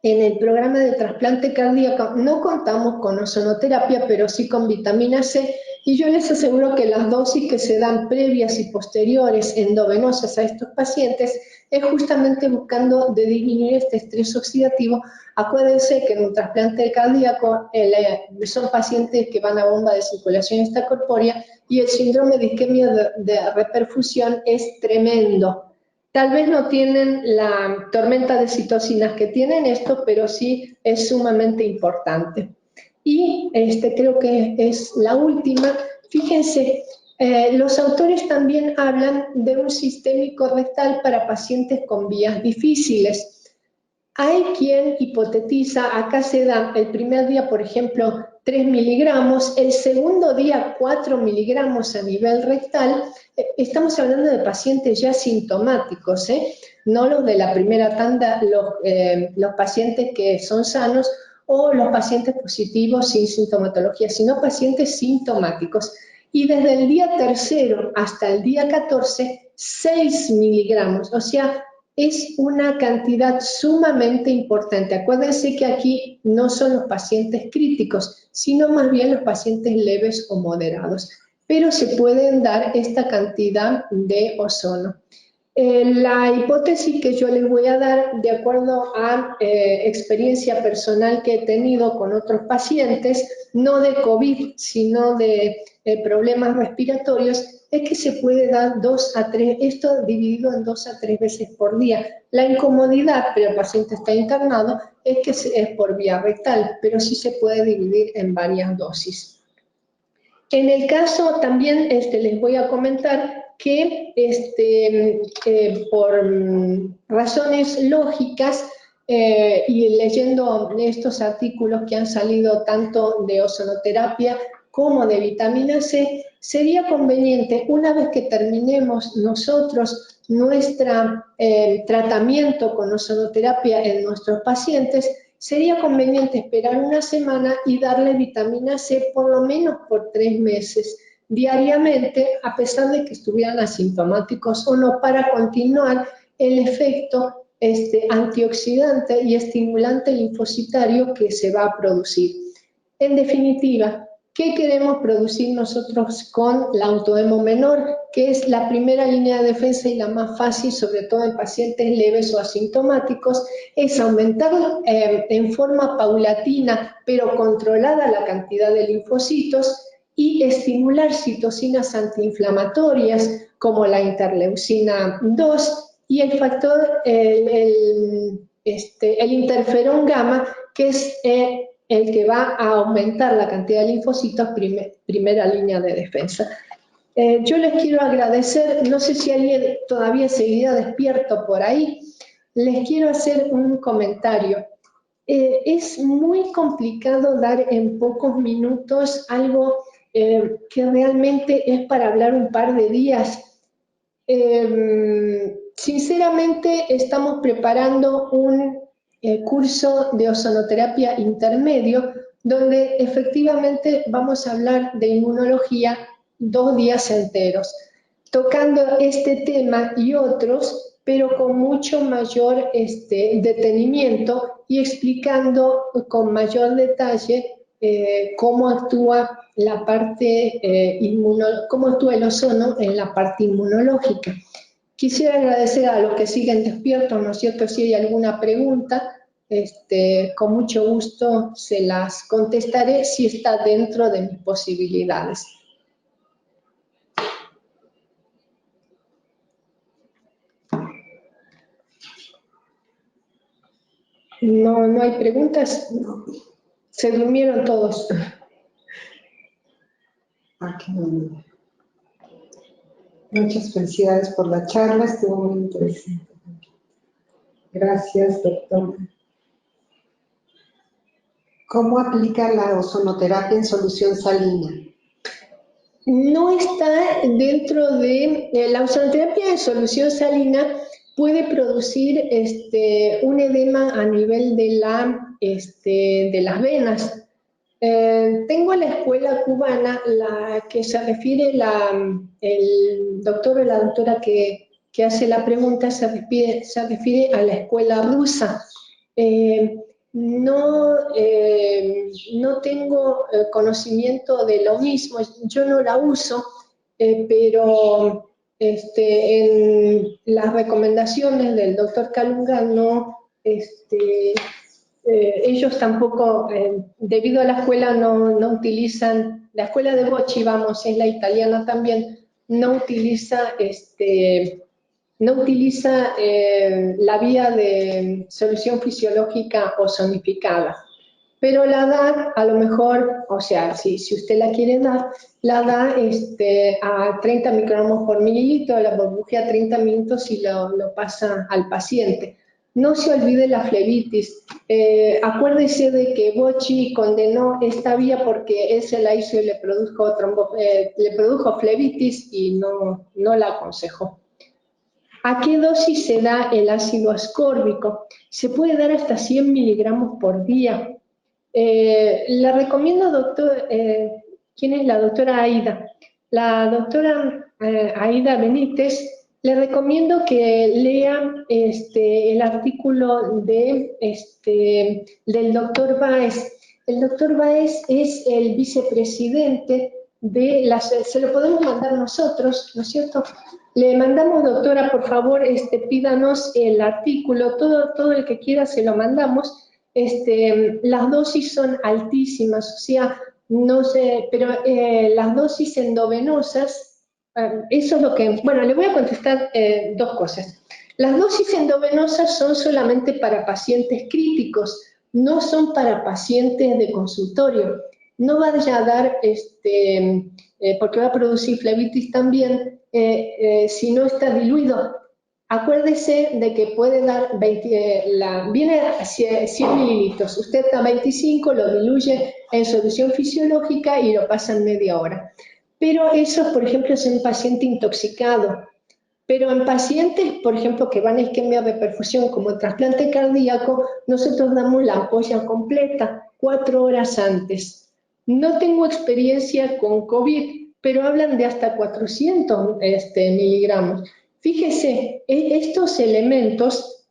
en el programa de trasplante cardíaco, no contamos con ozonoterapia, pero sí con vitamina C, y yo les aseguro que las dosis que se dan previas y posteriores endovenosas a estos pacientes es justamente buscando de disminuir este estrés oxidativo. Acuérdense que en un trasplante cardíaco son pacientes que van a bomba de circulación extracorpórea y el síndrome de isquemia de reperfusión es tremendo. Tal vez no tienen la tormenta de citocinas que tienen esto, pero sí es sumamente importante. Y creo que es la última. Fíjense, los autores también hablan de un sistémico rectal para pacientes con vías difíciles. Hay quien hipotetiza, acá se da el primer día, por ejemplo, 3 miligramos, el segundo día 4 miligramos a nivel rectal. Estamos hablando de pacientes ya sintomáticos, no los de la primera tanda, los pacientes que son sanos o los pacientes positivos sin sintomatología, sino pacientes sintomáticos. Y desde el día tercero hasta el día 14, 6 miligramos, o sea, es una cantidad sumamente importante. Acuérdense que aquí no son los pacientes críticos, sino más bien los pacientes leves o moderados, pero se pueden dar esta cantidad de ozono. La hipótesis que yo les voy a dar, de acuerdo a experiencia personal que he tenido con otros pacientes, no de COVID, sino de problemas respiratorios, es que se puede dar 2 a 3, esto dividido en 2 a 3 veces por día. La incomodidad, pero el paciente está internado, es que es por vía rectal, pero sí se puede dividir en varias dosis. En el caso también les voy a comentar que por razones lógicas y leyendo estos artículos que han salido tanto de ozonoterapia como de vitamina C, sería conveniente, una vez que terminemos nosotros nuestro tratamiento con ozonoterapia en nuestros pacientes, sería conveniente esperar una semana y darle vitamina C por lo menos por 3 meses diariamente, a pesar de que estuvieran asintomáticos o no, para continuar el efecto antioxidante y estimulante linfocitario que se va a producir. En definitiva, ¿qué queremos producir nosotros con la autohemo menor? Que es la primera línea de defensa y la más fácil, sobre todo en pacientes leves o asintomáticos, es aumentar en forma paulatina, pero controlada, la cantidad de linfocitos y estimular citocinas antiinflamatorias como la interleucina 2 y el factor, el interferón gamma, que es el que va a aumentar la cantidad de linfocitos, primera línea de defensa. Yo les quiero agradecer, no sé si alguien todavía seguirá despierto por ahí, les quiero hacer un comentario. Es muy complicado dar en pocos minutos algo que realmente es para hablar un par de días. Sinceramente, estamos preparando un curso de ozonoterapia intermedio, donde efectivamente vamos a hablar de inmunología 2 días enteros, tocando este tema y otros, pero con mucho mayor detenimiento y explicando con mayor detalle cómo actúa la parte cómo actúa el ozono en la parte inmunológica. Quisiera agradecer a los que siguen despiertos, ¿no es cierto? Si hay alguna pregunta, con mucho gusto se las contestaré si está dentro de mis posibilidades. No hay preguntas. Se durmieron todos. Qué bueno. Muchas felicidades por la charla, estuvo muy interesante. Gracias, doctor. ¿Cómo aplica la ozonoterapia en solución salina? No está dentro de la ozonoterapia de solución salina, puede producir un edema a nivel de las venas. Tengo la escuela cubana, la que se refiere, el doctor o la doctora que hace la pregunta se refiere a la escuela rusa. No tengo conocimiento de lo mismo, yo no la uso, pero en las recomendaciones del doctor Calunga no, ellos tampoco, debido a la escuela, no utilizan, la escuela de Bocci, vamos, es la italiana también, no utiliza la vía de solución fisiológica ozonificada. Pero la da, a lo mejor, o sea, si usted la quiere dar, la da a 30 microgramos por mililitro, la burbujea 30 minutos y lo pasa al paciente. No se olvide la flebitis. Acuérdese de que Bocci condenó esta vía porque él se la hizo y le produjo flebitis y no la aconsejó. ¿A qué dosis se da el ácido ascórbico? Se puede dar hasta 100 miligramos por día. Le recomiendo, doctor, ¿quién es la doctora Aida? La doctora Aida Benítez, le recomiendo que lean el artículo del doctor Báez. El doctor Báez es el vicepresidente de se lo podemos mandar nosotros, ¿no es cierto? Le mandamos, doctora, por favor, pídanos el artículo, todo el que quiera se lo mandamos. Las dosis son altísimas, o sea, no sé, pero las dosis endovenosas, eso es lo que, bueno, le voy a contestar dos cosas. Las dosis endovenosas son solamente para pacientes críticos, no son para pacientes de consultorio. No vaya a dar, porque va a producir flebitis también, si no está diluido. Acuérdese de que puede dar, viene a 100 mililitros, usted da 25, lo diluye en solución fisiológica y lo pasa en media hora. Pero eso, por ejemplo, es en paciente intoxicado. Pero en pacientes, por ejemplo, que van a isquemia de perfusión como el trasplante cardíaco, nosotros damos la ampolla completa 4 horas antes. No tengo experiencia con COVID, pero hablan de hasta 400 miligramos. Fíjese, estos elementos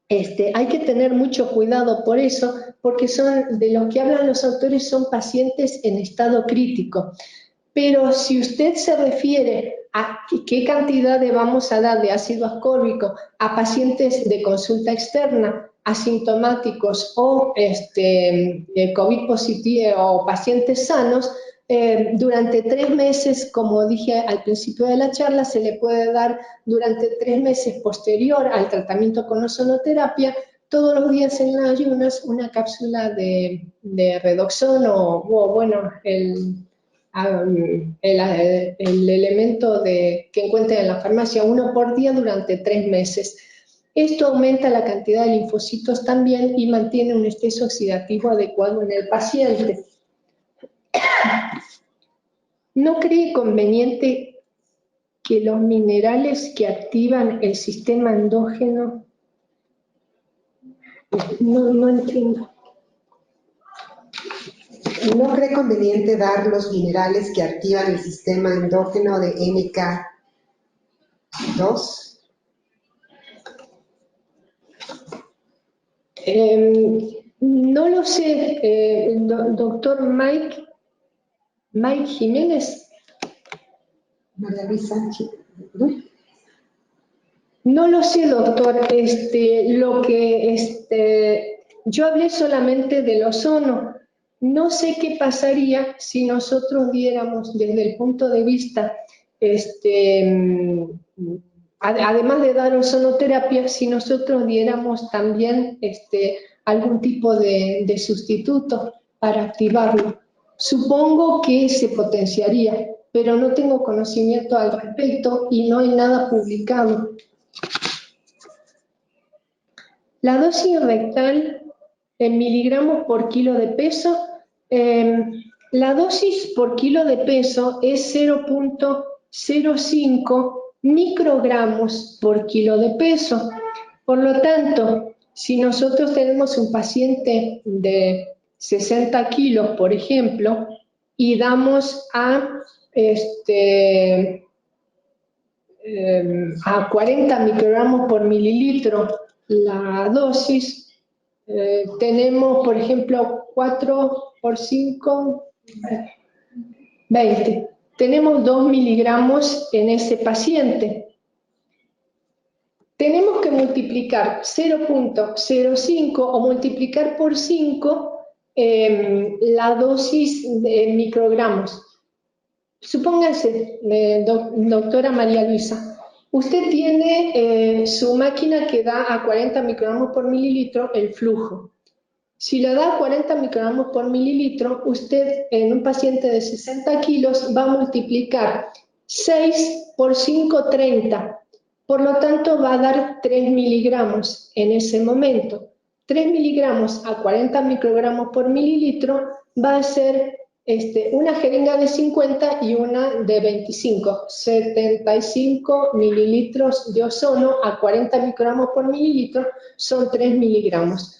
hay que tener mucho cuidado por eso, porque son de los que hablan los autores, son pacientes en estado crítico. Pero si usted se refiere a qué cantidad le vamos a dar de ácido ascórbico a pacientes de consulta externa, asintomáticos o COVID positivo o pacientes sanos, durante 3 meses, como dije al principio de la charla, se le puede dar durante 3 meses posterior al tratamiento con ozonoterapia, todos los días en las ayunas, una cápsula de redoxón o bueno, el elemento que encuentren en la farmacia, 1 por día durante 3 meses. Esto aumenta la cantidad de linfocitos también y mantiene un estrés oxidativo adecuado en el paciente. ¿No cree conveniente que los minerales que activan el sistema endógeno? No entiendo. ¿No cree conveniente dar los minerales que activan el sistema endógeno de NK2? No lo sé, doctor Mike Jiménez. María Luisa. No lo sé, doctor. Yo hablé solamente del ozono. No sé qué pasaría si nosotros diéramos desde el punto de vista, además de dar ozonoterapia, si nosotros diéramos también algún tipo de sustituto para activarlo. Supongo que se potenciaría, pero no tengo conocimiento al respecto y no hay nada publicado. La dosis rectal en miligramos por kilo de peso, la dosis por kilo de peso es 0.05 microgramos por kilo de peso. Por lo tanto, si nosotros tenemos un paciente de 60 kilos, por ejemplo, y damos a 40 microgramos por mililitro la dosis, tenemos, por ejemplo, 4 por 5, 20. Tenemos 2 miligramos en ese paciente. Tenemos que multiplicar 0.05 o multiplicar por 5 la dosis de microgramos. Supóngase, doctora María Luisa, usted tiene su máquina que da a 40 microgramos por mililitro el flujo. Si le da 40 microgramos por mililitro, usted en un paciente de 60 kilos va a multiplicar 6 por 5, 30. Por lo tanto, va a dar 3 miligramos en ese momento. 3 miligramos a 40 microgramos por mililitro va a ser una jeringa de 50 y una de 25. 75 mililitros de ozono a 40 microgramos por mililitro son 3 miligramos.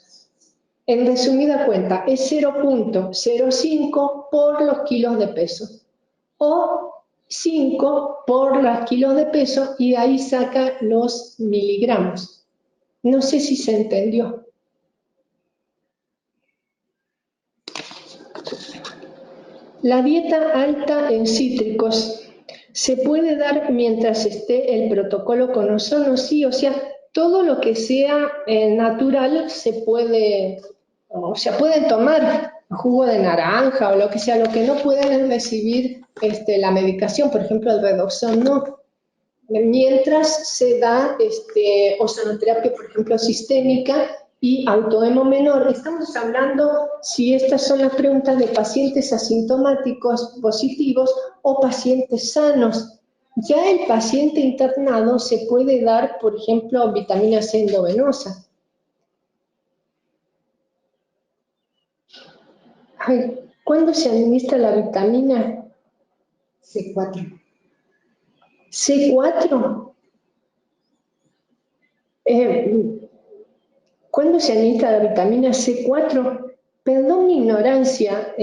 En resumida cuenta, es 0.05 por los kilos de peso. O 5 por los kilos de peso y ahí saca los miligramos. No sé si se entendió. La dieta alta en cítricos se puede dar mientras esté el protocolo con ozono, sí, o sea, todo lo que sea natural se puede, o sea, pueden tomar jugo de naranja o lo que sea, lo que no pueden es recibir la medicación, por ejemplo el redoxón, no. Mientras se da ozonoterapia, por ejemplo, sistémica y autohemo menor. Estamos hablando, si estas son las preguntas, de pacientes asintomáticos positivos o pacientes sanos. Ya el paciente internado se puede dar, por ejemplo, vitamina C endovenosa. Ay, ¿cuándo se administra la vitamina? C4. C4. ¿Cuándo se administra la vitamina C4? Perdón mi ignorancia,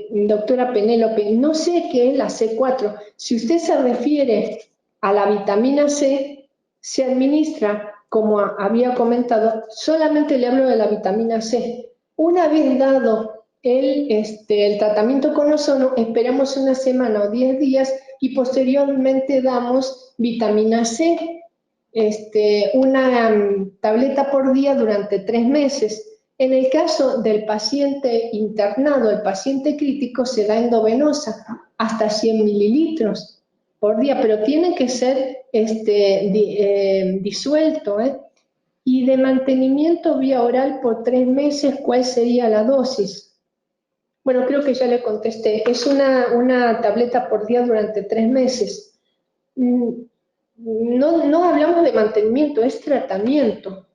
doctora Penélope, no sé qué es la C4. Si usted se refiere a la vitamina C, se administra, como había comentado, solamente le hablo de la vitamina C. Una vez dado el tratamiento con ozono, esperamos una semana o 10 días y posteriormente damos vitamina C. Una tableta por día durante 3 meses. En el caso del paciente internado, el paciente crítico, se da endovenosa, hasta 100 mililitros por día, pero tiene que ser disuelto. Y de mantenimiento vía oral por 3 meses, ¿cuál sería la dosis? Bueno, creo que ya le contesté. Es una tableta por día durante 3 meses. No hablamos de mantenimiento, es tratamiento.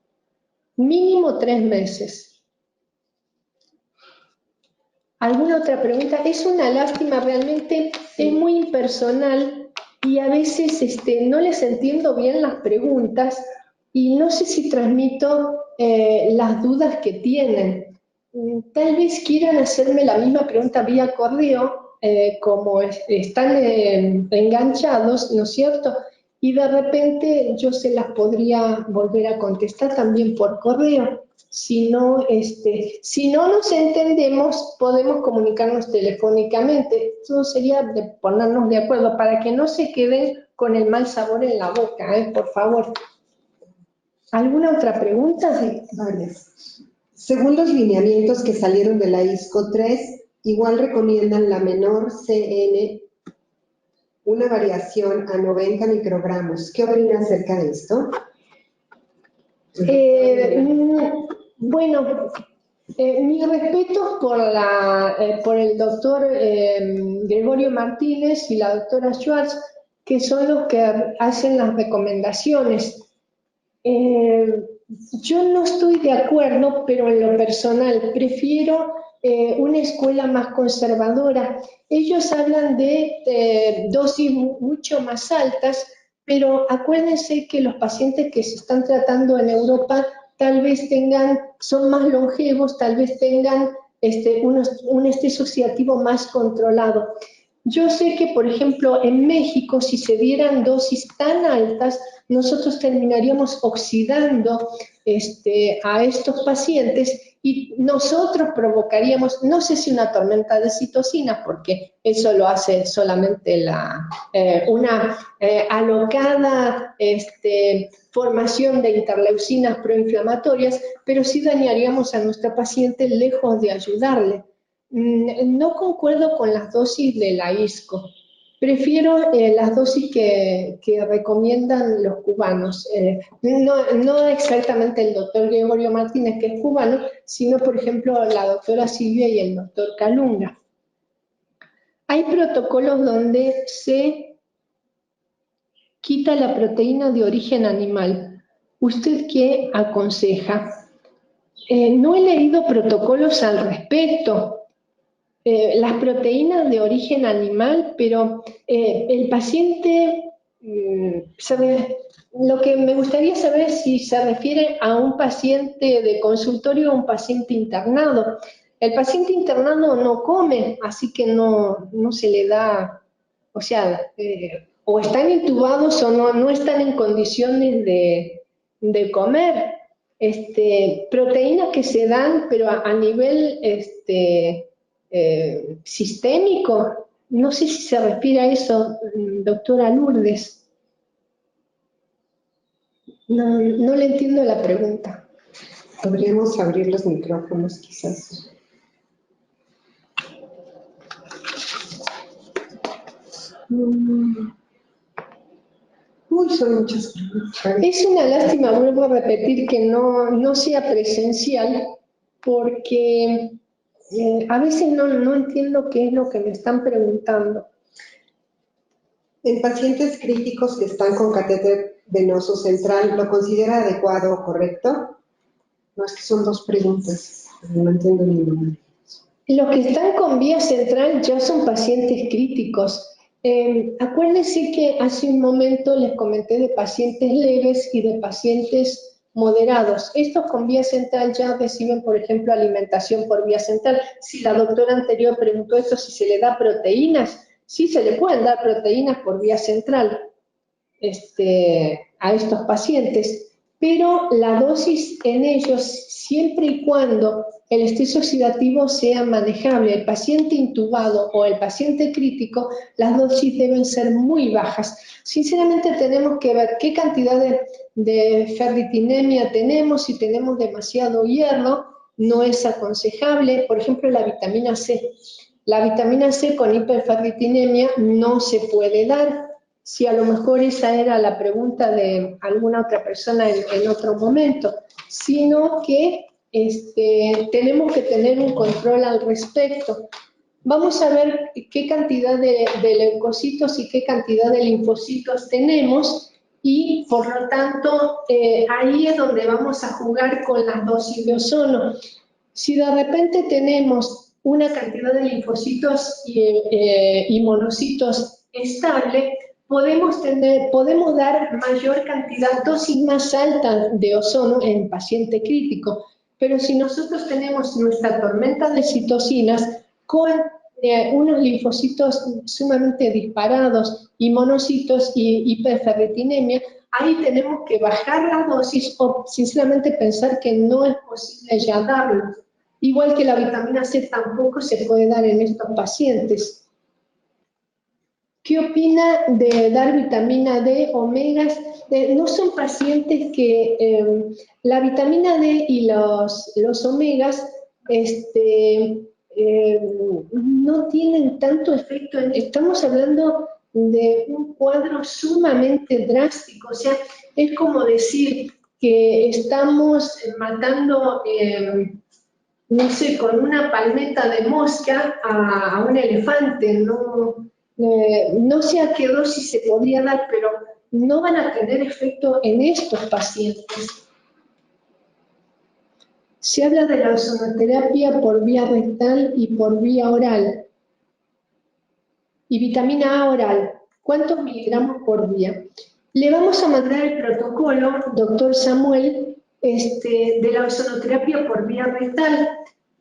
Mínimo 3 meses. ¿Alguna otra pregunta? Es una lástima, realmente es muy impersonal y a veces no les entiendo bien las preguntas y no sé si transmito las dudas que tienen. Tal vez quieran hacerme la misma pregunta vía correo, como están enganchados, ¿no es cierto? Y de repente yo se las podría volver a contestar también por correo. Si no nos entendemos, podemos comunicarnos telefónicamente. Eso sería de ponernos de acuerdo para que no se queden con el mal sabor en la boca, por favor. ¿Alguna otra pregunta? Sí, varias. Según los lineamientos que salieron de la ISCO 3, igual recomiendan la menor CN, una variación a 90 microgramos. ¿Qué opina acerca de esto? Bueno, Mis respetos por el doctor Gregorio Martínez y la doctora Schwartz, que son los que hacen las recomendaciones. Yo no estoy de acuerdo, pero en lo personal prefiero una escuela más conservadora. Ellos hablan de dosis mucho más altas, pero acuérdense que los pacientes que se están tratando en Europa tal vez son más longevos, tal vez tengan un estrés oxidativo más controlado. Yo sé que, por ejemplo, en México, si se dieran dosis tan altas, nosotros terminaríamos oxidando a estos pacientes y nosotros provocaríamos, no sé si una tormenta de citocinas, porque eso lo hace solamente una alocada formación de interleucinas proinflamatorias, pero sí dañaríamos a nuestra paciente lejos de ayudarle. No concuerdo con las dosis de la ISCO. Prefiero las dosis que recomiendan los cubanos. No exactamente el doctor Gregorio Martínez, que es cubano, sino, por ejemplo, la doctora Silvia y el doctor Calunga. Hay protocolos donde se quita la proteína de origen animal. ¿Usted qué aconseja? No he leído protocolos al respecto. Las proteínas de origen animal, pero el paciente, lo que me gustaría saber es si se refiere a un paciente de consultorio o un paciente internado. El paciente internado no come, así que no se le da, o sea, o están intubados o no están en condiciones de comer. Proteínas que se dan, pero a nivel sistémico. No sé si se refiere a eso, doctora Lourdes. No le entiendo la pregunta. Podríamos abrir los micrófonos, quizás. Uy, son muchas preguntas. Es una lástima, vuelvo a repetir, que no sea presencial, porque a veces no entiendo qué es lo que me están preguntando. En pacientes críticos que están con catéter venoso central, ¿lo considera adecuado o correcto? No, es que son dos preguntas, no entiendo ninguna. Los que están con vía central ya son pacientes críticos. Acuérdense que hace un momento les comenté de pacientes leves y de pacientes moderados. Estos con vía central ya reciben, por ejemplo, alimentación por vía central. Si la doctora anterior preguntó esto, si se le da proteínas, sí se le pueden dar proteínas por vía central a estos pacientes, pero la dosis en ellos, siempre y cuando el estrés oxidativo sea manejable, el paciente intubado o el paciente crítico, las dosis deben ser muy bajas. Sinceramente tenemos que ver qué cantidad de ferritinemia tenemos, si tenemos demasiado hierro, no es aconsejable. Por ejemplo, la vitamina C. La vitamina C con hiperferritinemia no se puede dar. Si a lo mejor esa era la pregunta de alguna otra persona en otro momento, sino que tenemos que tener un control al respecto. Vamos a ver qué cantidad de leucocitos y qué cantidad de linfocitos tenemos y, por lo tanto, ahí es donde vamos a jugar con las dosis de ozono. Si de repente tenemos una cantidad de linfocitos y monocitos estable, podemos dar mayor cantidad, dosis más alta de ozono en paciente crítico. Pero si nosotros tenemos nuestra tormenta de citocinas con unos linfocitos sumamente disparados y monocitos y hiperferritinemia, ahí tenemos que bajar la dosis o sinceramente pensar que no es posible ya darlo. Igual que la vitamina C tampoco se puede dar en estos pacientes. ¿Qué opina de dar vitamina D, omegas? No son pacientes que la vitamina D y los omegas no tienen tanto efecto. Estamos hablando de un cuadro sumamente drástico, o sea, es como decir que estamos matando no sé, con una palmeta de mosca a un elefante, no sé a qué dosis se podría dar, pero no van a tener efecto en estos pacientes. Se habla de la ozonoterapia por vía rectal y por vía oral. Y vitamina A oral, ¿cuántos miligramos por día? Le vamos a mandar el protocolo, doctor Samuel, de la ozonoterapia por vía rectal.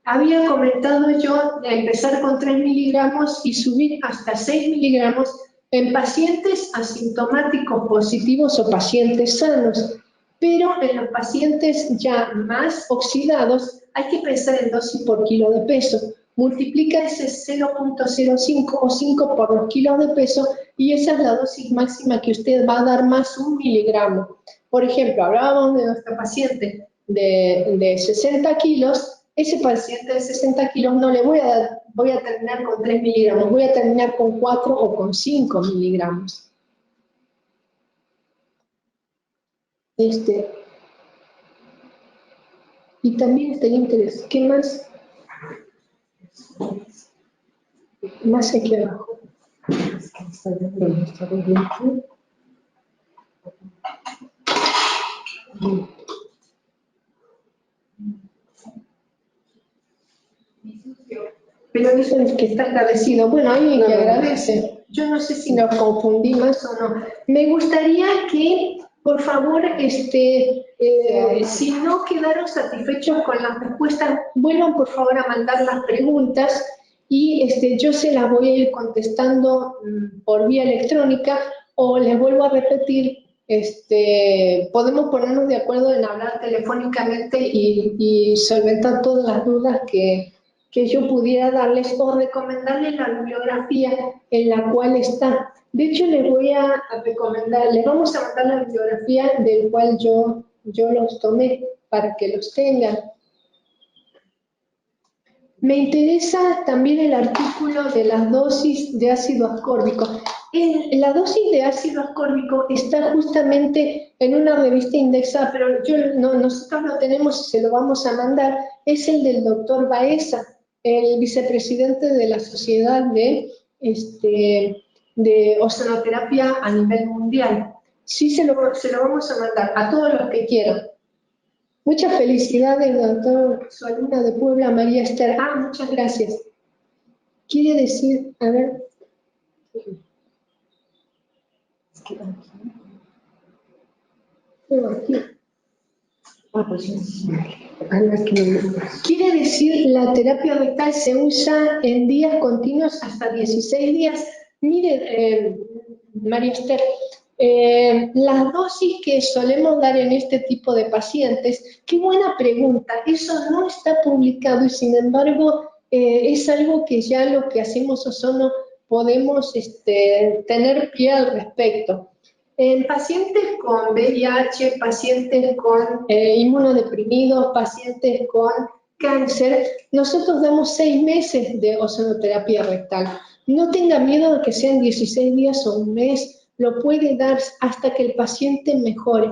Había comentado yo de empezar con 3 miligramos y subir hasta 6 miligramos en pacientes asintomáticos positivos o pacientes sanos. Pero en los pacientes ya más oxidados hay que pensar en dosis por kilo de peso. Multiplica ese 0.05 o 5 por los kilos de peso y esa es la dosis máxima que usted va a dar más 1 miligramo. Por ejemplo, hablábamos de nuestra paciente de 60 kilos, ese paciente de 60 kilos no le voy a terminar con 3 miligramos, voy a terminar con 4 o con 5 miligramos. Y también está el interés. ¿Qué más? Más aquí abajo. Pero eso es que está agradecido. Bueno, ahí le agradece. Yo no sé si nos confundí más o no. Me gustaría que, por favor, si no quedaron satisfechos con las respuestas, vuelvan por favor a mandar las preguntas y yo se las voy a ir contestando por vía electrónica o les vuelvo a repetir. Podemos ponernos de acuerdo en hablar telefónicamente y solventar todas las dudas que yo pudiera darles o recomendarles la bibliografía en la cual está. De hecho, les voy a recomendar, les vamos a mandar la bibliografía del cual yo los tomé para que los tengan. Me interesa también el artículo de las dosis de ácido ascórbico. La dosis de ácido ascórbico está justamente en una revista indexada, pero nosotros lo tenemos y se lo vamos a mandar. Es el del doctor Baeza, el vicepresidente de la Sociedad de Ozonoterapia a nivel mundial. Sí, se lo vamos a mandar a todos los que quieran. Muchas felicidades, doctor, su alumna de Puebla, María Esther. Muchas gracias. Quiere decir, a ver. Quiere decir, la terapia rectal se usa en días continuos hasta 16 días. Mire, María Esther, las dosis que solemos dar en este tipo de pacientes, qué buena pregunta, eso no está publicado y sin embargo es algo que ya lo que hacemos Ozono podemos tener pie al respecto. En pacientes con VIH, pacientes con inmunodeprimidos, pacientes con cáncer, nosotros damos 6 meses de ozonoterapia rectal. No tenga miedo de que sean 16 días o un mes, lo puede dar hasta que el paciente mejore.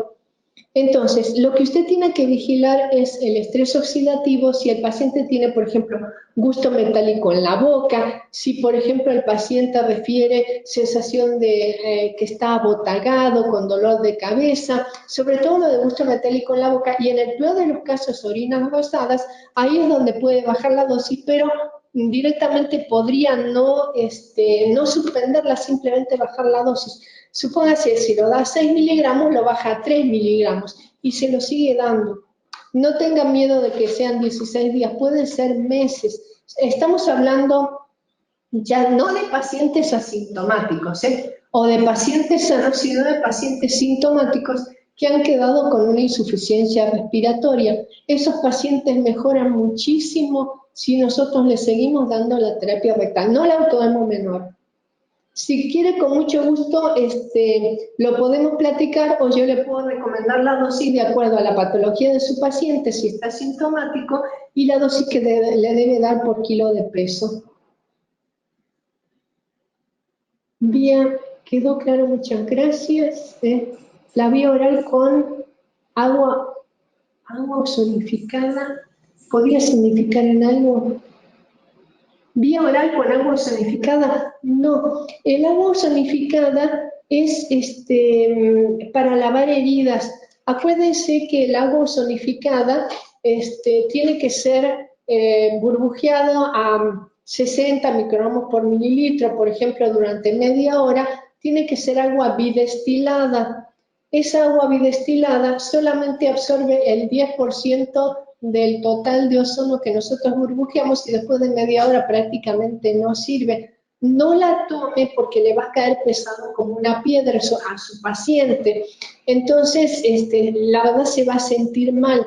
Entonces, lo que usted tiene que vigilar es el estrés oxidativo, si el paciente tiene, por ejemplo, gusto metálico en la boca, si, por ejemplo, el paciente refiere sensación de que está abotagado, con dolor de cabeza, sobre todo lo de gusto metálico en la boca, y en el peor de los casos, orinas rosadas, ahí es donde puede bajar la dosis, pero directamente podría no suspenderla, simplemente bajar la dosis. Supóngase, si lo da a 6 miligramos, lo baja a 3 miligramos y se lo sigue dando. No tengan miedo de que sean 16 días, pueden ser meses. Estamos hablando ya no de pacientes asintomáticos, o de pacientes sanos, sino de pacientes sintomáticos que han quedado con una insuficiencia respiratoria. Esos pacientes mejoran muchísimo si nosotros les seguimos dando la terapia rectal, no la autodemo menor. Si quiere, con mucho gusto, lo podemos platicar o yo le puedo recomendar la dosis de acuerdo a la patología de su paciente, si está sintomático, y la dosis que le debe dar por kilo de peso. Bien, quedó claro, muchas gracias. La vía oral con agua ozonificada. ¿Podría significar en algo? ¿Vía oral con agua ozonificada? No, el agua ozonificada es para lavar heridas. Acuérdense que el agua ozonificada tiene que ser burbujeado a 60 microgramos por mililitro, por ejemplo, durante media hora. Tiene que ser agua bidestilada. Esa agua bidestilada solamente absorbe el 10% del total de ozono que nosotros burbujeamos y después de media hora prácticamente no sirve. No la tome porque le va a caer pesado como una piedra a su paciente. Entonces, la verdad se va a sentir mal.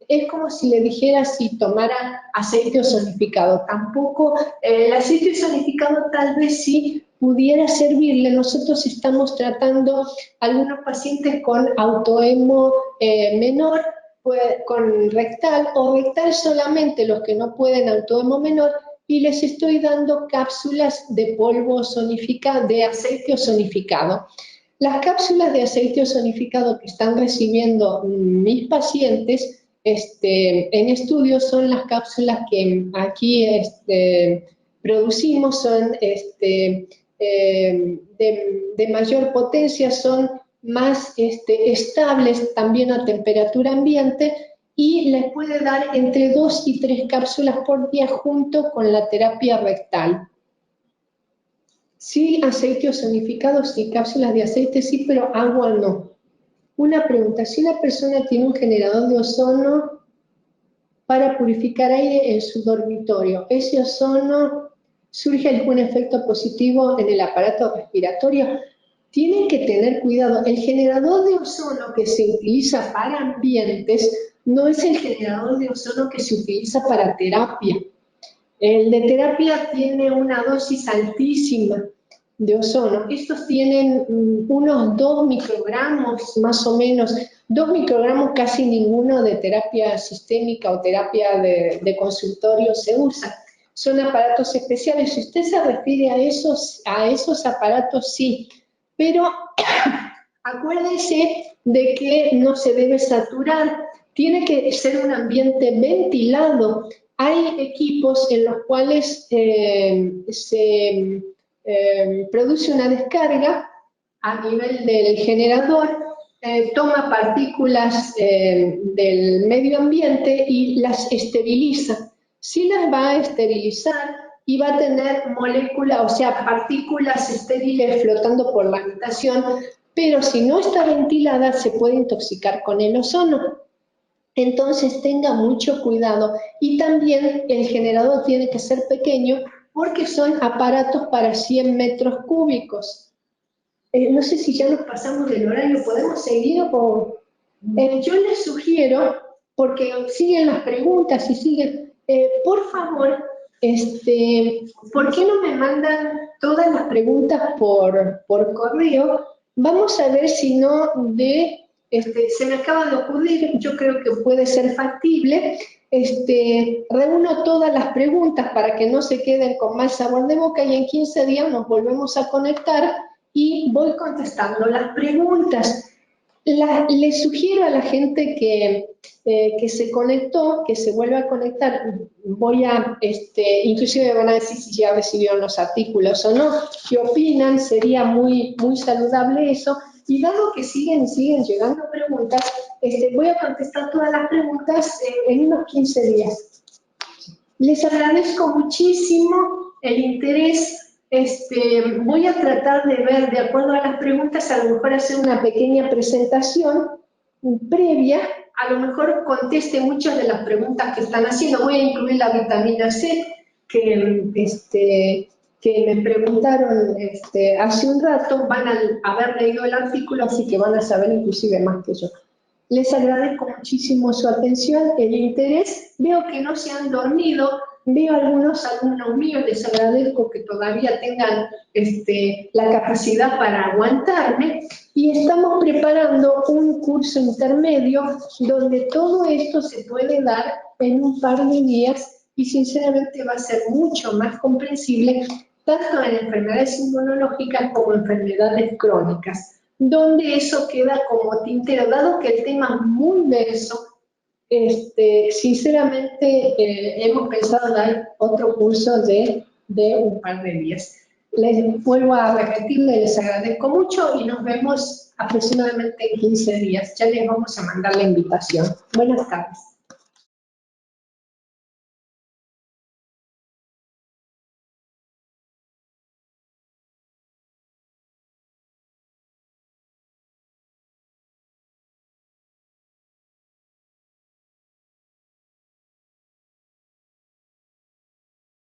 Es como si le dijera si tomara aceite ozonificado. Tampoco, el aceite ozonificado tal vez sí pudiera servirle. Nosotros estamos tratando algunos pacientes con autohemo menor, con rectal o rectal solamente los que no pueden autohemo menor, y les estoy dando cápsulas de polvo ozonificado, de aceite ozonificado. Las cápsulas de aceite ozonificado que están recibiendo mis pacientes en estudios son las cápsulas que aquí producimos, son de mayor potencia, son más estables también a temperatura ambiente y les puede dar entre 2 y 3 cápsulas por día junto con la terapia rectal. Sí, aceite ozonificado, sí, cápsulas de aceite sí, pero agua no. Una pregunta, si una persona tiene un generador de ozono para purificar aire en su dormitorio, ¿ese ozono surge algún efecto positivo en el aparato respiratorio? Tienen que tener cuidado. El generador de ozono que se utiliza para ambientes no es el generador de ozono que se utiliza para terapia. El de terapia tiene una dosis altísima de ozono. Estos tienen unos 2 microgramos más o menos, 2 microgramos casi ninguno de terapia sistémica o terapia de consultorio se usa. Son aparatos especiales. Si usted se refiere a esos aparatos, sí. Pero acuérdense de que no se debe saturar. Tiene que ser un ambiente ventilado. Hay equipos en los cuales se produce una descarga a nivel del generador, toma partículas del medio ambiente y las esteriliza. Sí las va a esterilizar y va a tener moléculas, o sea, partículas estériles flotando por la habitación, pero si no está ventilada se puede intoxicar con el ozono. Entonces tenga mucho cuidado y también el generador tiene que ser pequeño porque son aparatos para 100 metros cúbicos. No sé si ya nos pasamos del horario, ¿podemos seguir? Yo les sugiero, porque siguen las preguntas y siguen, por favor, ¿por qué no me mandan todas las preguntas por correo? Vamos a ver si no se me acaba de ocurrir, yo creo que puede ser factible, reúno todas las preguntas para que no se queden con mal sabor de boca y en 15 días nos volvemos a conectar y voy contestando las preguntas. Les sugiero a la gente que se conectó, que se vuelva a conectar. Voy a, inclusive me van a decir si ya recibieron los artículos o no, qué opinan, sería muy, muy saludable eso. Y dado que siguen llegando preguntas, voy a contestar todas las preguntas en unos 15 días. Les agradezco muchísimo el interés. Voy a tratar de ver, de acuerdo a las preguntas, a lo mejor hacer una pequeña presentación previa, a lo mejor conteste muchas de las preguntas que están haciendo. Voy a incluir la vitamina C, que me preguntaron hace un rato, van a haber leído el artículo, así que van a saber inclusive más que yo. Les agradezco muchísimo su atención, el interés. Veo que no se han dormido, veo algunos alumnos míos, les agradezco que todavía tengan la capacidad para aguantarme. Y estamos preparando un curso intermedio donde todo esto se puede dar en un par de días y sinceramente va a ser mucho más comprensible tanto en enfermedades inmunológicas como enfermedades crónicas, donde eso queda como tintero, dado que el tema es muy denso, Sinceramente, hemos pensado dar otro curso de un par de días. Les vuelvo a repetir, les agradezco mucho y nos vemos aproximadamente en 15 días. Ya les vamos a mandar la invitación. Buenas tardes.